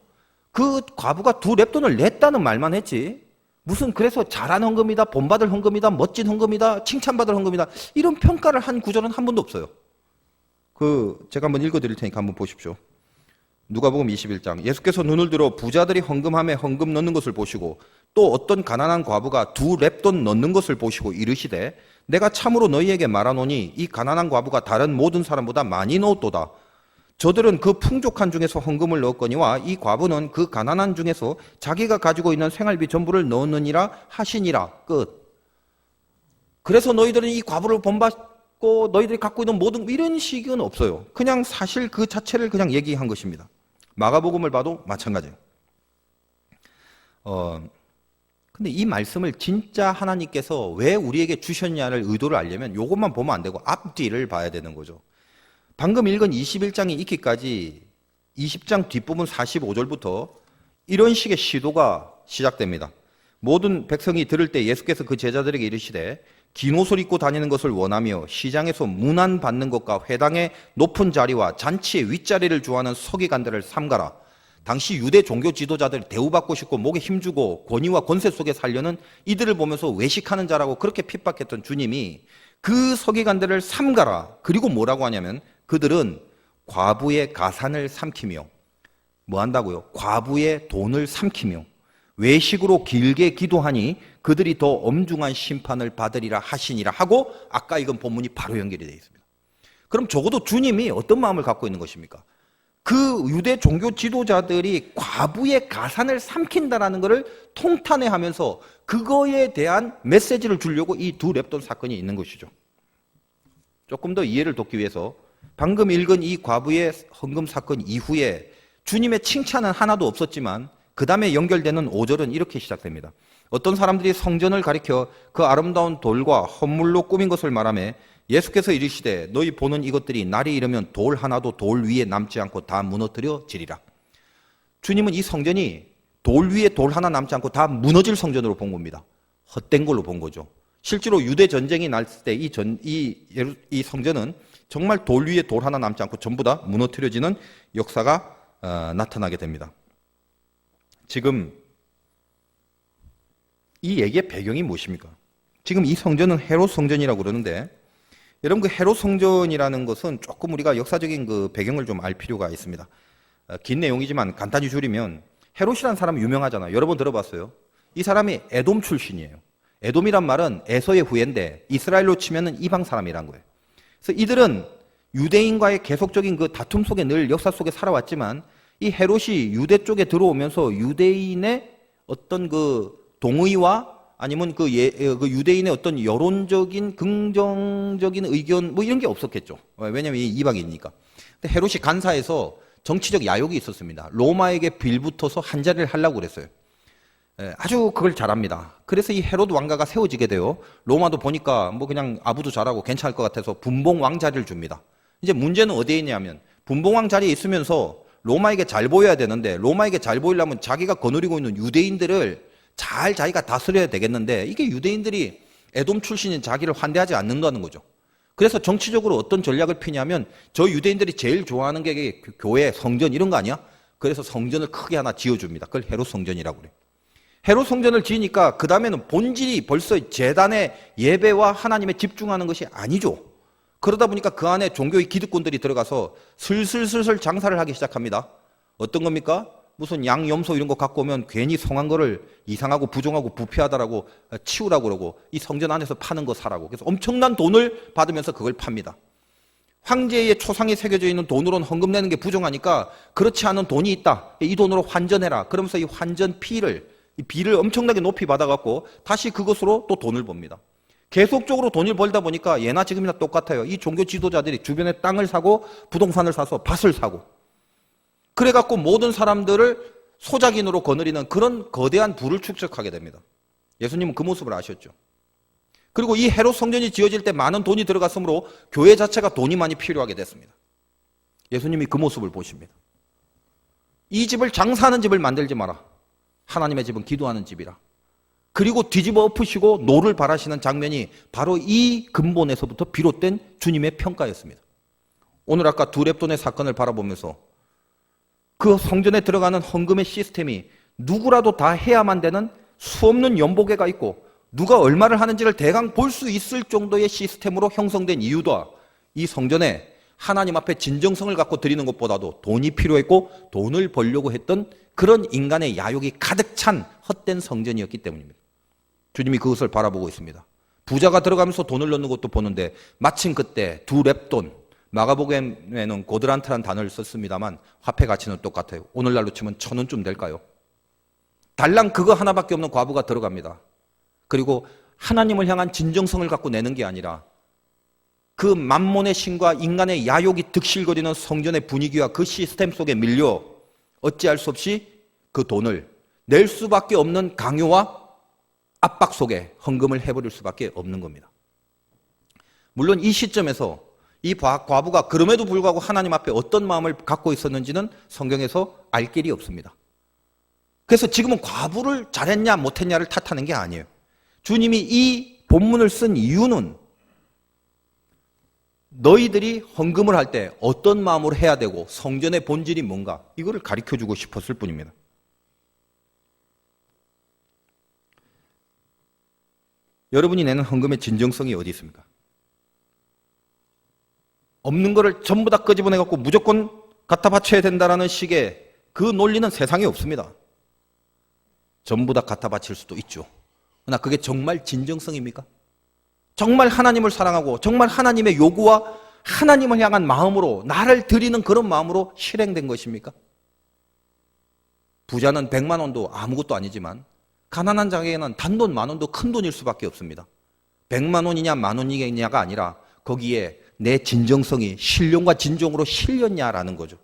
그 과부가 두 렙돈을 냈다는 말만 했지 무슨 그래서 잘한 헌금이다, 본받을 헌금이다, 멋진 헌금이다, 칭찬받을 헌금이다 이런 평가를 한 구절은 한 번도 없어요. 제가 한번 읽어드릴 테니까 한번 보십시오. 누가복음 21장 예수께서 눈을 들어 부자들이 헌금함에 헌금 넣는 것을 보시고 또 어떤 가난한 과부가 두 렙돈 넣는 것을 보시고 이르시되 내가 참으로 너희에게 말하노니 이 가난한 과부가 다른 모든 사람보다 많이 넣었도다. 저들은 그 풍족한 중에서 헌금을 넣었거니와 이 과부는 그 가난한 중에서 자기가 가지고 있는 생활비 전부를 넣었느니라 하시니라. 끝. 그래서 너희들은 이 과부를 본받고 너희들이 갖고 있는 모든 이런 식은 없어요. 그냥 사실 그 자체를 그냥 얘기한 것입니다. 마가복음을 봐도 마찬가지예요. 근데 이 말씀을 진짜 하나님께서 왜 우리에게 주셨냐를 의도를 알려면 이것만 보면 안 되고 앞뒤를 봐야 되는 거죠. 방금 읽은 21장이 있기까지 20장 뒷부분 45절부터 이런 식의 시도가 시작됩니다. 모든 백성이 들을 때 예수께서 그 제자들에게 이르시되 긴 옷을 입고 다니는 것을 원하며 시장에서 문안 받는 것과 회당의 높은 자리와 잔치의 윗자리를 좋아하는 서기관들을 삼가라. 당시 유대 종교 지도자들이 대우받고 싶고 목에 힘주고 권위와 권세 속에 살려는 이들을 보면서 외식하는 자라고 그렇게 핍박했던 주님이 그 서기관들을 삼가라. 그리고 뭐라고 하냐면 그들은 과부의 가산을 삼키며 뭐 한다고요? 과부의 돈을 삼키며 외식으로 길게 기도하니 그들이 더 엄중한 심판을 받으리라 하시니라 하고 아까 읽은 본문이 바로 연결이 되어 있습니다. 그럼 적어도 주님이 어떤 마음을 갖고 있는 것입니까? 그 유대 종교 지도자들이 과부의 가산을 삼킨다라는 것을 통탄해하면서 그거에 대한 메시지를 주려고 이 두 렙돈 사건이 있는 것이죠. 조금 더 이해를 돕기 위해서 방금 읽은 이 과부의 헌금 사건 이후에 주님의 칭찬은 하나도 없었지만 그 다음에 연결되는 5절은 이렇게 시작됩니다. 어떤 사람들이 성전을 가리켜 그 아름다운 돌과 헌물로 꾸민 것을 말하며 예수께서 이르시되 너희 보는 이것들이 날이 이르면 돌 하나도 돌 위에 남지 않고 다 무너뜨려지리라. 주님은 이 성전이 돌 위에 돌 하나 남지 않고 다 무너질 성전으로 본 겁니다. 헛된 걸로 본 거죠. 실제로 유대 전쟁이 났을 때 이 성전은 정말 돌 위에 돌 하나 남지 않고 전부 다 무너뜨려지는 역사가 나타나게 됩니다. 지금 이 얘기의 배경이 무엇입니까? 지금 이 성전은 헤롯 성전이라고 그러는데 여러분 그 헤롯 성전이라는 것은 조금 우리가 역사적인 그 배경을 좀 알 필요가 있습니다. 긴 내용이지만 간단히 줄이면 헤롯이라는 사람이 유명하잖아요. 여러 번 들어봤어요. 이 사람이 에돔 출신이에요. 에돔이란 말은 에서의 후예인데 이스라엘로 치면은 이방 사람이란 거예요. 그래서 이들은 유대인과의 계속적인 그 다툼 속에 늘 역사 속에 살아왔지만 이 헤롯이 유대 쪽에 들어오면서 유대인의 어떤 그 동의와 아니면 그 유대인의 어떤 여론적인 긍정적인 의견 뭐 이런 게 없었겠죠. 왜냐하면 이방인이니까. 근데 헤롯이 간사해서 정치적 야욕이 있었습니다. 로마에게 빌붙어서 한 자리를 하려고 그랬어요. 아주 그걸 잘합니다. 그래서 이 헤롯 왕가가 세워지게 돼요. 로마도 보니까 뭐 그냥 아부도 잘하고 괜찮을 것 같아서 분봉왕 자리를 줍니다. 이제 문제는 어디에 있냐면 분봉왕 자리에 있으면서 로마에게 잘 보여야 되는데 로마에게 잘 보이려면 자기가 거느리고 있는 유대인들을 잘 자기가 다스려야 되겠는데 이게 유대인들이 에돔 출신인 자기를 환대하지 않는다는 거죠. 그래서 정치적으로 어떤 전략을 피냐면 저 유대인들이 제일 좋아하는 게 교회, 성전 이런 거 아니야? 그래서 성전을 크게 하나 지어줍니다. 그걸 헤롯 성전이라고 그래요. 헤롯 성전을 지으니까 그 다음에는 본질이 벌써 제단의 예배와 하나님에 집중하는 것이 아니죠. 그러다 보니까 그 안에 종교의 기득권들이 들어가서 슬슬 장사를 하기 시작합니다. 어떤 겁니까? 무슨 양, 염소 이런 거 갖고 오면 괜히 성한 거를 이상하고 부정하고 부패하다라고 치우라고 그러고 이 성전 안에서 파는 거 사라고. 그래서 엄청난 돈을 받으면서 그걸 팝니다. 황제의 초상이 새겨져 있는 돈으로는 헌금 내는 게 부정하니까 그렇지 않은 돈이 있다. 이 돈으로 환전해라. 그러면서 이 환전 비를 엄청나게 높이 받아갖고 다시 그것으로 또 돈을 법니다. 계속적으로 돈을 벌다 보니까 예나 지금이나 똑같아요. 이 종교 지도자들이 주변에 땅을 사고 부동산을 사서 밭을 사고 그래갖고 모든 사람들을 소작인으로 거느리는 그런 거대한 부를 축적하게 됩니다. 예수님은 그 모습을 아셨죠. 그리고 이 헤롯 성전이 지어질 때 많은 돈이 들어갔으므로 교회 자체가 돈이 많이 필요하게 됐습니다. 예수님이 그 모습을 보십니다. 이 집을 장사하는 집을 만들지 마라. 하나님의 집은 기도하는 집이라. 그리고 뒤집어 엎으시고 노를 바라시는 장면이 바로 이 근본에서부터 비롯된 주님의 평가였습니다. 오늘 아까 두 렙돈의 사건을 바라보면서 그 성전에 들어가는 헌금의 시스템이 누구라도 다 해야만 되는 수없는 연보계가 있고 누가 얼마를 하는지를 대강 볼 수 있을 정도의 시스템으로 형성된 이유도 이 성전에 하나님 앞에 진정성을 갖고 드리는 것보다도 돈이 필요했고 돈을 벌려고 했던 그런 인간의 야욕이 가득 찬 헛된 성전이었기 때문입니다. 주님이 그것을 바라보고 있습니다. 부자가 들어가면서 돈을 넣는 것도 보는데 마침 그때 두 렙돈, 마가복음에는 고드란트라는 단어를 썼습니다만 화폐 가치는 똑같아요. 오늘날로 치면 1,000원쯤 될까요? 달랑 그거 하나밖에 없는 과부가 들어갑니다. 그리고 하나님을 향한 진정성을 갖고 내는 게 아니라 그 만몬의 신과 인간의 야욕이 득실거리는 성전의 분위기와 그 시스템 속에 밀려 어찌할 수 없이 그 돈을 낼 수밖에 없는 강요와 압박 속에 헌금을 해버릴 수밖에 없는 겁니다. 물론 이 시점에서 이 과부가 그럼에도 불구하고 하나님 앞에 어떤 마음을 갖고 있었는지는 성경에서 알 길이 없습니다. 그래서 지금은 과부를 잘했냐 못했냐를 탓하는 게 아니에요. 주님이 이 본문을 쓴 이유는 너희들이 헌금을 할 때 어떤 마음으로 해야 되고 성전의 본질이 뭔가 이거를 가르쳐주고 싶었을 뿐입니다. 여러분이 내는 헌금의 진정성이 어디 있습니까? 없는 거를 전부 다 끄집어내갖고 무조건 갖다 바쳐야 된다는 식의 그 논리는 세상에 없습니다. 전부 다 갖다 바칠 수도 있죠. 그러나 그게 정말 진정성입니까? 정말 하나님을 사랑하고 정말 하나님의 요구와 하나님을 향한 마음으로 나를 드리는 그런 마음으로 실행된 것입니까? 부자는 100만 원도 아무것도 아니지만 가난한 자에게는 단돈 10,000원도 큰 돈일 수밖에 없습니다. 100만 원이냐 10,000원이냐가 아니라 거기에 내 진정성이 신령과 진정으로 실렸냐라는 거죠.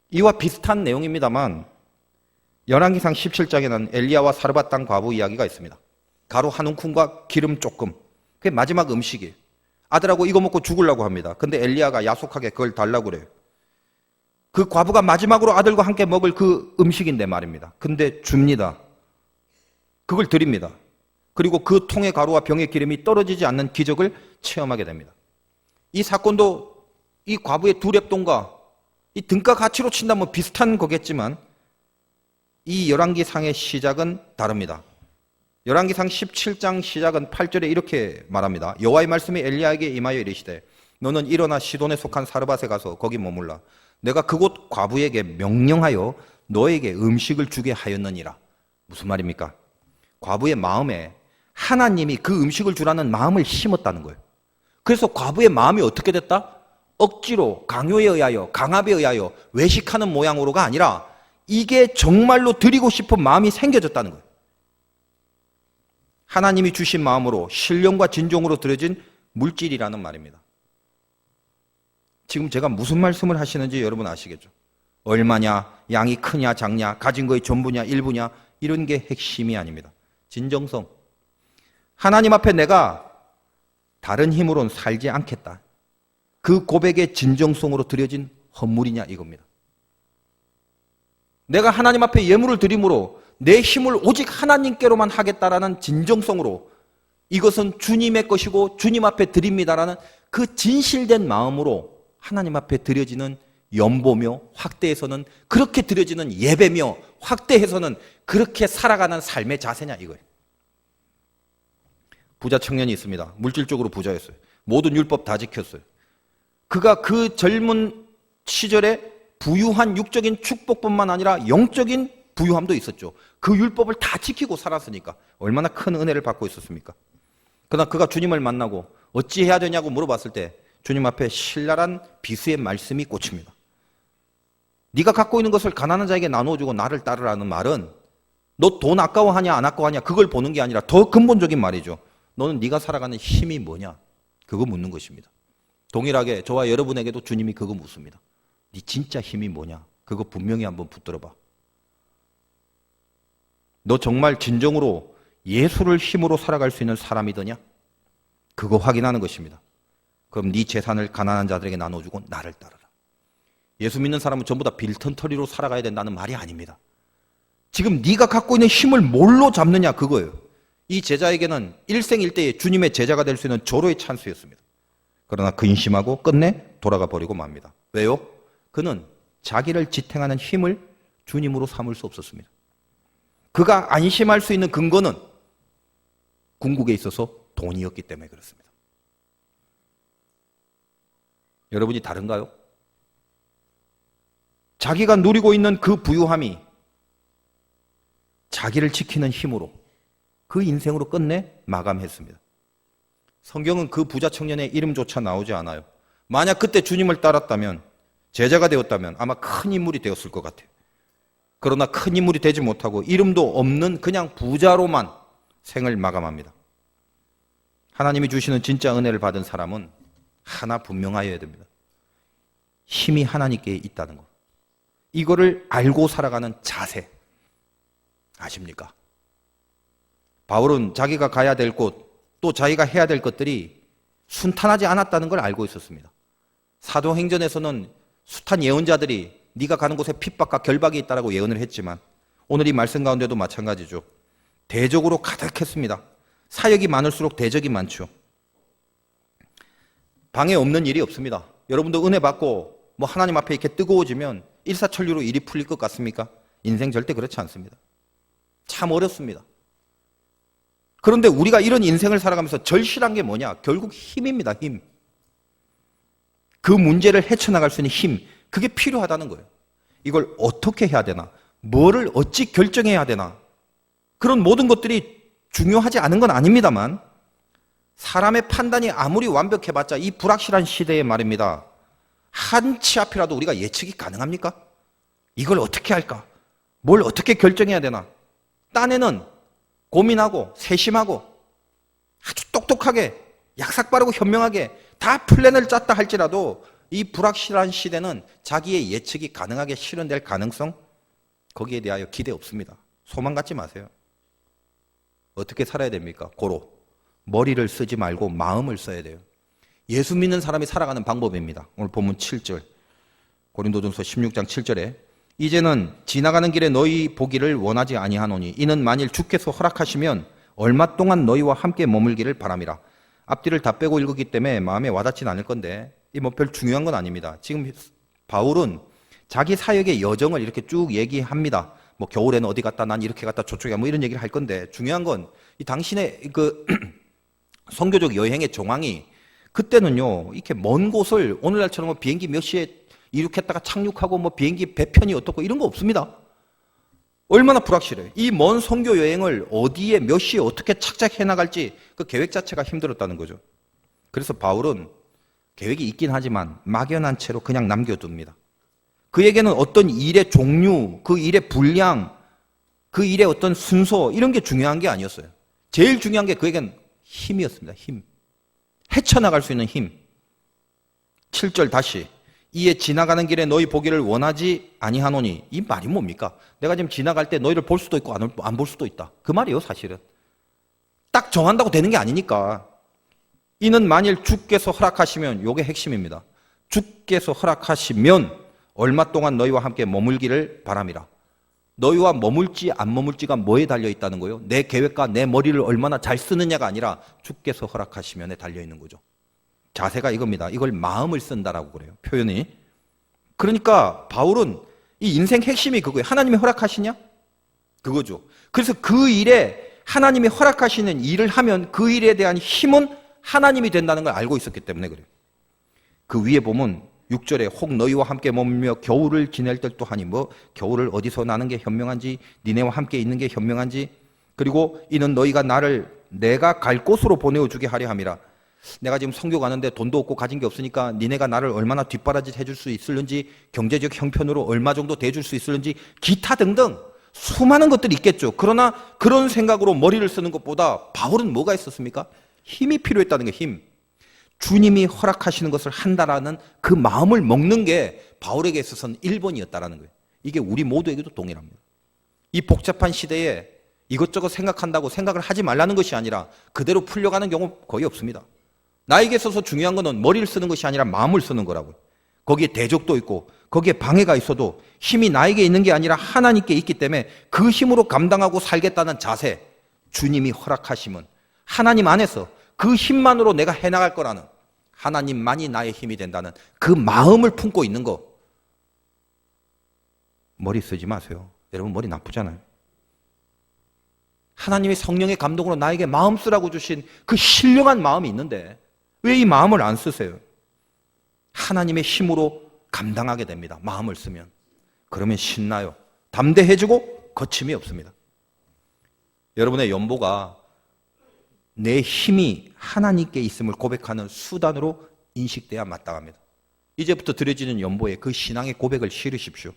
이와 비슷한 내용입니다만 열왕기상 17장에는 엘리야와 사르밧 땅 과부 이야기가 있습니다. 가루 한 움큼과 기름 조금. 그게 마지막 음식이에요. 아들하고 이거 먹고 죽으려고 합니다. 근데 엘리야가 야속하게 그걸 달라고 그래요. 그 과부가 마지막으로 아들과 함께 먹을 그 음식인데 말입니다. 근데 줍니다. 그걸 드립니다. 그리고 그 통의 가루와 병의 기름이 떨어지지 않는 기적을 체험하게 됩니다. 이 사건도 이 과부의 두 렙돈과 이 등가 가치로 친다면 비슷한 거겠지만 이 열왕기상의 시작은 다릅니다. 열왕기상 17장 시작은 8절에 이렇게 말합니다. 여호와의 말씀이 엘리야에게 임하여 이르시되 너는 일어나 시돈에 속한 사르밧에 가서 거기 머물라. 내가 그곳 과부에게 명령하여 너에게 음식을 주게 하였느니라. 무슨 말입니까? 과부의 마음에 하나님이 그 음식을 주라는 마음을 심었다는 거예요. 그래서 과부의 마음이 어떻게 됐다? 억지로 강요에 의하여 강압에 의하여 외식하는 모양으로가 아니라 이게 정말로 드리고 싶은 마음이 생겨졌다는 거예요. 하나님이 주신 마음으로 신령과 진정으로 드려진 물질이라는 말입니다. 지금 제가 무슨 말씀을 하시는지 여러분 아시겠죠? 얼마냐, 양이 크냐 작냐, 가진 거의 전부냐 일부냐 이런 게 핵심이 아닙니다. 진정성. 하나님 앞에 내가 다른 힘으로는 살지 않겠다. 그 고백의 진정성으로 드려진 헌물이냐 이겁니다. 내가 하나님 앞에 예물을 드림으로 내 힘을 오직 하나님께로만 하겠다라는 진정성으로 이것은 주님의 것이고 주님 앞에 드립니다라는 그 진실된 마음으로 하나님 앞에 드려지는 연보며 확대해서는 그렇게 드려지는 예배며 확대해서는 그렇게 살아가는 삶의 자세냐 이거예요. 부자 청년이 있습니다. 물질적으로 부자였어요. 모든 율법 다 지켰어요. 그가 그 젊은 시절에 부유한 육적인 축복뿐만 아니라 영적인 부유함도 있었죠. 그 율법을 다 지키고 살았으니까 얼마나 큰 은혜를 받고 있었습니까? 그러나 그가 주님을 만나고 어찌 해야 되냐고 물어봤을 때 주님 앞에 신랄한 비수의 말씀이 꽂힙니다. 네가 갖고 있는 것을 가난한 자에게 나누어주고 나를 따르라는 말은 너 돈 아까워하냐 안 아까워하냐 그걸 보는 게 아니라 더 근본적인 말이죠. 너는 네가 살아가는 힘이 뭐냐? 그거 묻는 것입니다. 동일하게 저와 여러분에게도 주님이 그거 묻습니다. 네 진짜 힘이 뭐냐? 그거 분명히 한번 붙들어봐. 너 정말 진정으로 예수를 힘으로 살아갈 수 있는 사람이더냐? 그거 확인하는 것입니다. 그럼 네 재산을 가난한 자들에게 나눠주고 나를 따르라. 예수 믿는 사람은 전부 다 빌턴터리로 살아가야 된다는 말이 아닙니다. 지금 네가 갖고 있는 힘을 뭘로 잡느냐 그거예요. 이 제자에게는 일생일대에 주님의 제자가 될 수 있는 절호의 찬스였습니다. 그러나 근심하고 끝내 돌아가 버리고 맙니다. 왜요? 그는 자기를 지탱하는 힘을 주님으로 삼을 수 없었습니다. 그가 안심할 수 있는 근거는 궁극에 있어서 돈이었기 때문에 그렇습니다. 여러분이 다른가요? 자기가 누리고 있는 그 부유함이 자기를 지키는 힘으로 그 인생으로 끝내 마감했습니다. 성경은 그 부자 청년의 이름조차 나오지 않아요. 만약 그때 주님을 따랐다면, 제자가 되었다면 아마 큰 인물이 되었을 것 같아요. 그러나 큰 인물이 되지 못하고 이름도 없는 그냥 부자로만 생을 마감합니다. 하나님이 주시는 진짜 은혜를 받은 사람은 하나 분명하여야 됩니다. 힘이 하나님께 있다는 것. 이거를 알고 살아가는 자세. 아십니까? 바울은 자기가 가야 될 곳, 또 자기가 해야 될 것들이 순탄하지 않았다는 걸 알고 있었습니다. 사도행전에서는 숱한 예언자들이 네가 가는 곳에 핍박과 결박이 있다라고 예언을 했지만 오늘 이 말씀 가운데도 마찬가지죠. 대적으로 가득했습니다. 사역이 많을수록 대적이 많죠. 방해 없는 일이 없습니다. 여러분도 은혜 받고 뭐 하나님 앞에 이렇게 뜨거워지면 일사천리로 일이 풀릴 것 같습니까? 인생 절대 그렇지 않습니다. 참 어렵습니다. 그런데 우리가 이런 인생을 살아가면서 절실한 게 뭐냐? 결국 힘입니다. 힘. 그 문제를 헤쳐나갈 수 있는 힘. 그게 필요하다는 거예요. 이걸 어떻게 해야 되나? 뭐를 어찌 결정해야 되나? 그런 모든 것들이 중요하지 않은 건 아닙니다만 사람의 판단이 아무리 완벽해봤자 이 불확실한 시대에 말입니다. 한치 앞이라도 우리가 예측이 가능합니까? 이걸 어떻게 할까? 뭘 어떻게 결정해야 되나? 딴에는 고민하고 세심하고 아주 똑똑하게 약삭빠르고 현명하게 다 플랜을 짰다 할지라도 이 불확실한 시대는 자기의 예측이 가능하게 실현될 가능성 거기에 대하여 기대 없습니다. 소망 갖지 마세요. 어떻게 살아야 됩니까? 고로 머리를 쓰지 말고 마음을 써야 돼요. 예수 믿는 사람이 살아가는 방법입니다. 오늘 본문 7절 고린도전서 16장 7절에 이제는 지나가는 길에 너희 보기를 원하지 아니하노니 이는 만일 주께서 허락하시면 얼마 동안 너희와 함께 머물기를 바람이라. 앞뒤를 다 빼고 읽었기 때문에 마음에 와닿진 않을 건데 이 뭐 별 중요한 건 아닙니다. 지금 바울은 자기 사역의 여정을 이렇게 쭉 얘기합니다. 뭐 겨울에는 어디 갔다 난 이렇게 갔다 저쪽에 뭐 이런 얘기를 할 건데 중요한 건 이 당신의 그 선교적 여행의 정황이 그때는요 이렇게 먼 곳을 오늘날처럼 뭐 비행기 몇 시에 이륙했다가 착륙하고 뭐 비행기 배편이 어떻고 이런 거 없습니다. 얼마나 불확실해요. 이 먼 선교 여행을 어디에 몇 시에 어떻게 착착해 나갈지 그 계획 자체가 힘들었다는 거죠. 그래서 바울은 계획이 있긴 하지만 막연한 채로 그냥 남겨둡니다. 그에게는 어떤 일의 종류, 그 일의 분량, 그 일의 어떤 순서 이런 게 중요한 게 아니었어요. 제일 중요한 게 그에겐 힘이었습니다. 힘. 헤쳐나갈 수 있는 힘. 7절 다시 이에 지나가는 길에 너희 보기를 원하지 아니하노니 이 말이 뭡니까? 내가 지금 지나갈 때 너희를 볼 수도 있고 안 볼 수도 있다. 그 말이에요 사실은. 딱 정한다고 되는 게 아니니까. 이는 만일 주께서 허락하시면 이게 핵심입니다. 주께서 허락하시면 얼마 동안 너희와 함께 머물기를 바람이라. 너희와 머물지 안 머물지가 뭐에 달려있다는 거예요? 내 계획과 내 머리를 얼마나 잘 쓰느냐가 아니라 주께서 허락하시면에 달려있는 거죠. 자세가 이겁니다. 이걸 마음을 쓴다라고 그래요. 표현이. 그러니까 바울은 이 인생 핵심이 그거예요. 하나님이 허락하시냐? 그거죠. 그래서 그 일에 하나님이 허락하시는 일을 하면 그 일에 대한 힘은 하나님이 된다는 걸 알고 있었기 때문에 그래요. 그 위에 보면 6절에 혹 너희와 함께 머물며 겨울을 지낼 듯도 하니 뭐 겨울을 어디서 나는 게 현명한지 니네와 함께 있는 게 현명한지 그리고 이는 너희가 나를 내가 갈 곳으로 보내어 주게 하려 함이라. 내가 지금 선교 가는데 돈도 없고 가진 게 없으니까 니네가 나를 얼마나 뒷바라지 해줄 수 있을는지 경제적 형편으로 얼마 정도 대줄 수 있을는지 기타 등등 수많은 것들이 있겠죠. 그러나 그런 생각으로 머리를 쓰는 것보다 바울은 뭐가 있었습니까? 힘이 필요했다는 게 힘. 주님이 허락하시는 것을 한다라는 그 마음을 먹는 게 바울에게 있어서는 1번이었다라는 거예요. 이게 우리 모두에게도 동일합니다. 이 복잡한 시대에 이것저것 생각한다고 생각을 하지 말라는 것이 아니라 그대로 풀려가는 경우 거의 없습니다. 나에게 있어서 중요한 것은 머리를 쓰는 것이 아니라 마음을 쓰는 거라고요. 거기에 대적도 있고 거기에 방해가 있어도 힘이 나에게 있는 게 아니라 하나님께 있기 때문에 그 힘으로 감당하고 살겠다는 자세, 주님이 허락하심은 하나님 안에서 그 힘만으로 내가 해나갈 거라는, 하나님만이 나의 힘이 된다는 그 마음을 품고 있는 거. 머리 쓰지 마세요. 여러분 머리 나쁘잖아요. 하나님의 성령의 감동으로 나에게 마음 쓰라고 주신 그 신령한 마음이 있는데 왜 이 마음을 안 쓰세요? 하나님의 힘으로 감당하게 됩니다. 마음을 쓰면. 그러면 신나요. 담대해지고 거침이 없습니다. 여러분의 연보가 내 힘이 하나님께 있음을 고백하는 수단으로 인식돼야 마땅합니다. 이제부터 드려지는 연보에 그 신앙의 고백을 실으십시오.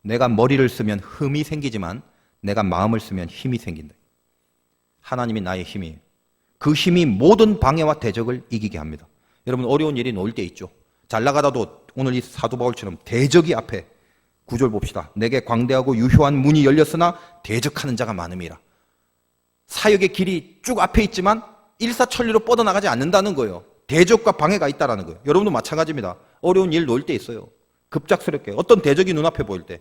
내가 머리를 쓰면 흠이 생기지만 내가 마음을 쓰면 힘이 생긴다. 하나님이 나의 힘이에요. 그 힘이 모든 방해와 대적을 이기게 합니다. 여러분 어려운 일이 놓일 때 있죠. 잘 나가다도 오늘 이 사도 바울처럼 대적이 앞에, 9절 봅시다. 내게 광대하고 유효한 문이 열렸으나 대적하는 자가 많음이라. 사역의 길이 쭉 앞에 있지만 일사천리로 뻗어나가지 않는다는 거예요. 대적과 방해가 있다는 거예요. 여러분도 마찬가지입니다. 어려운 일 놓일 때 있어요. 급작스럽게 어떤 대적이 눈앞에 보일 때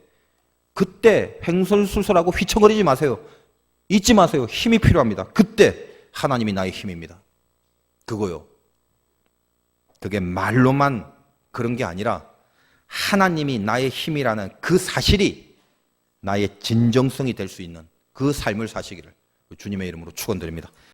그때 횡설수설하고 휘청거리지 마세요. 잊지 마세요. 힘이 필요합니다. 그때 하나님이 나의 힘입니다. 그거요. 그게 말로만 그런 게 아니라 하나님이 나의 힘이라는 그 사실이 나의 진정성이 될 수 있는 그 삶을 사시기를 주님의 이름으로 축원드립니다.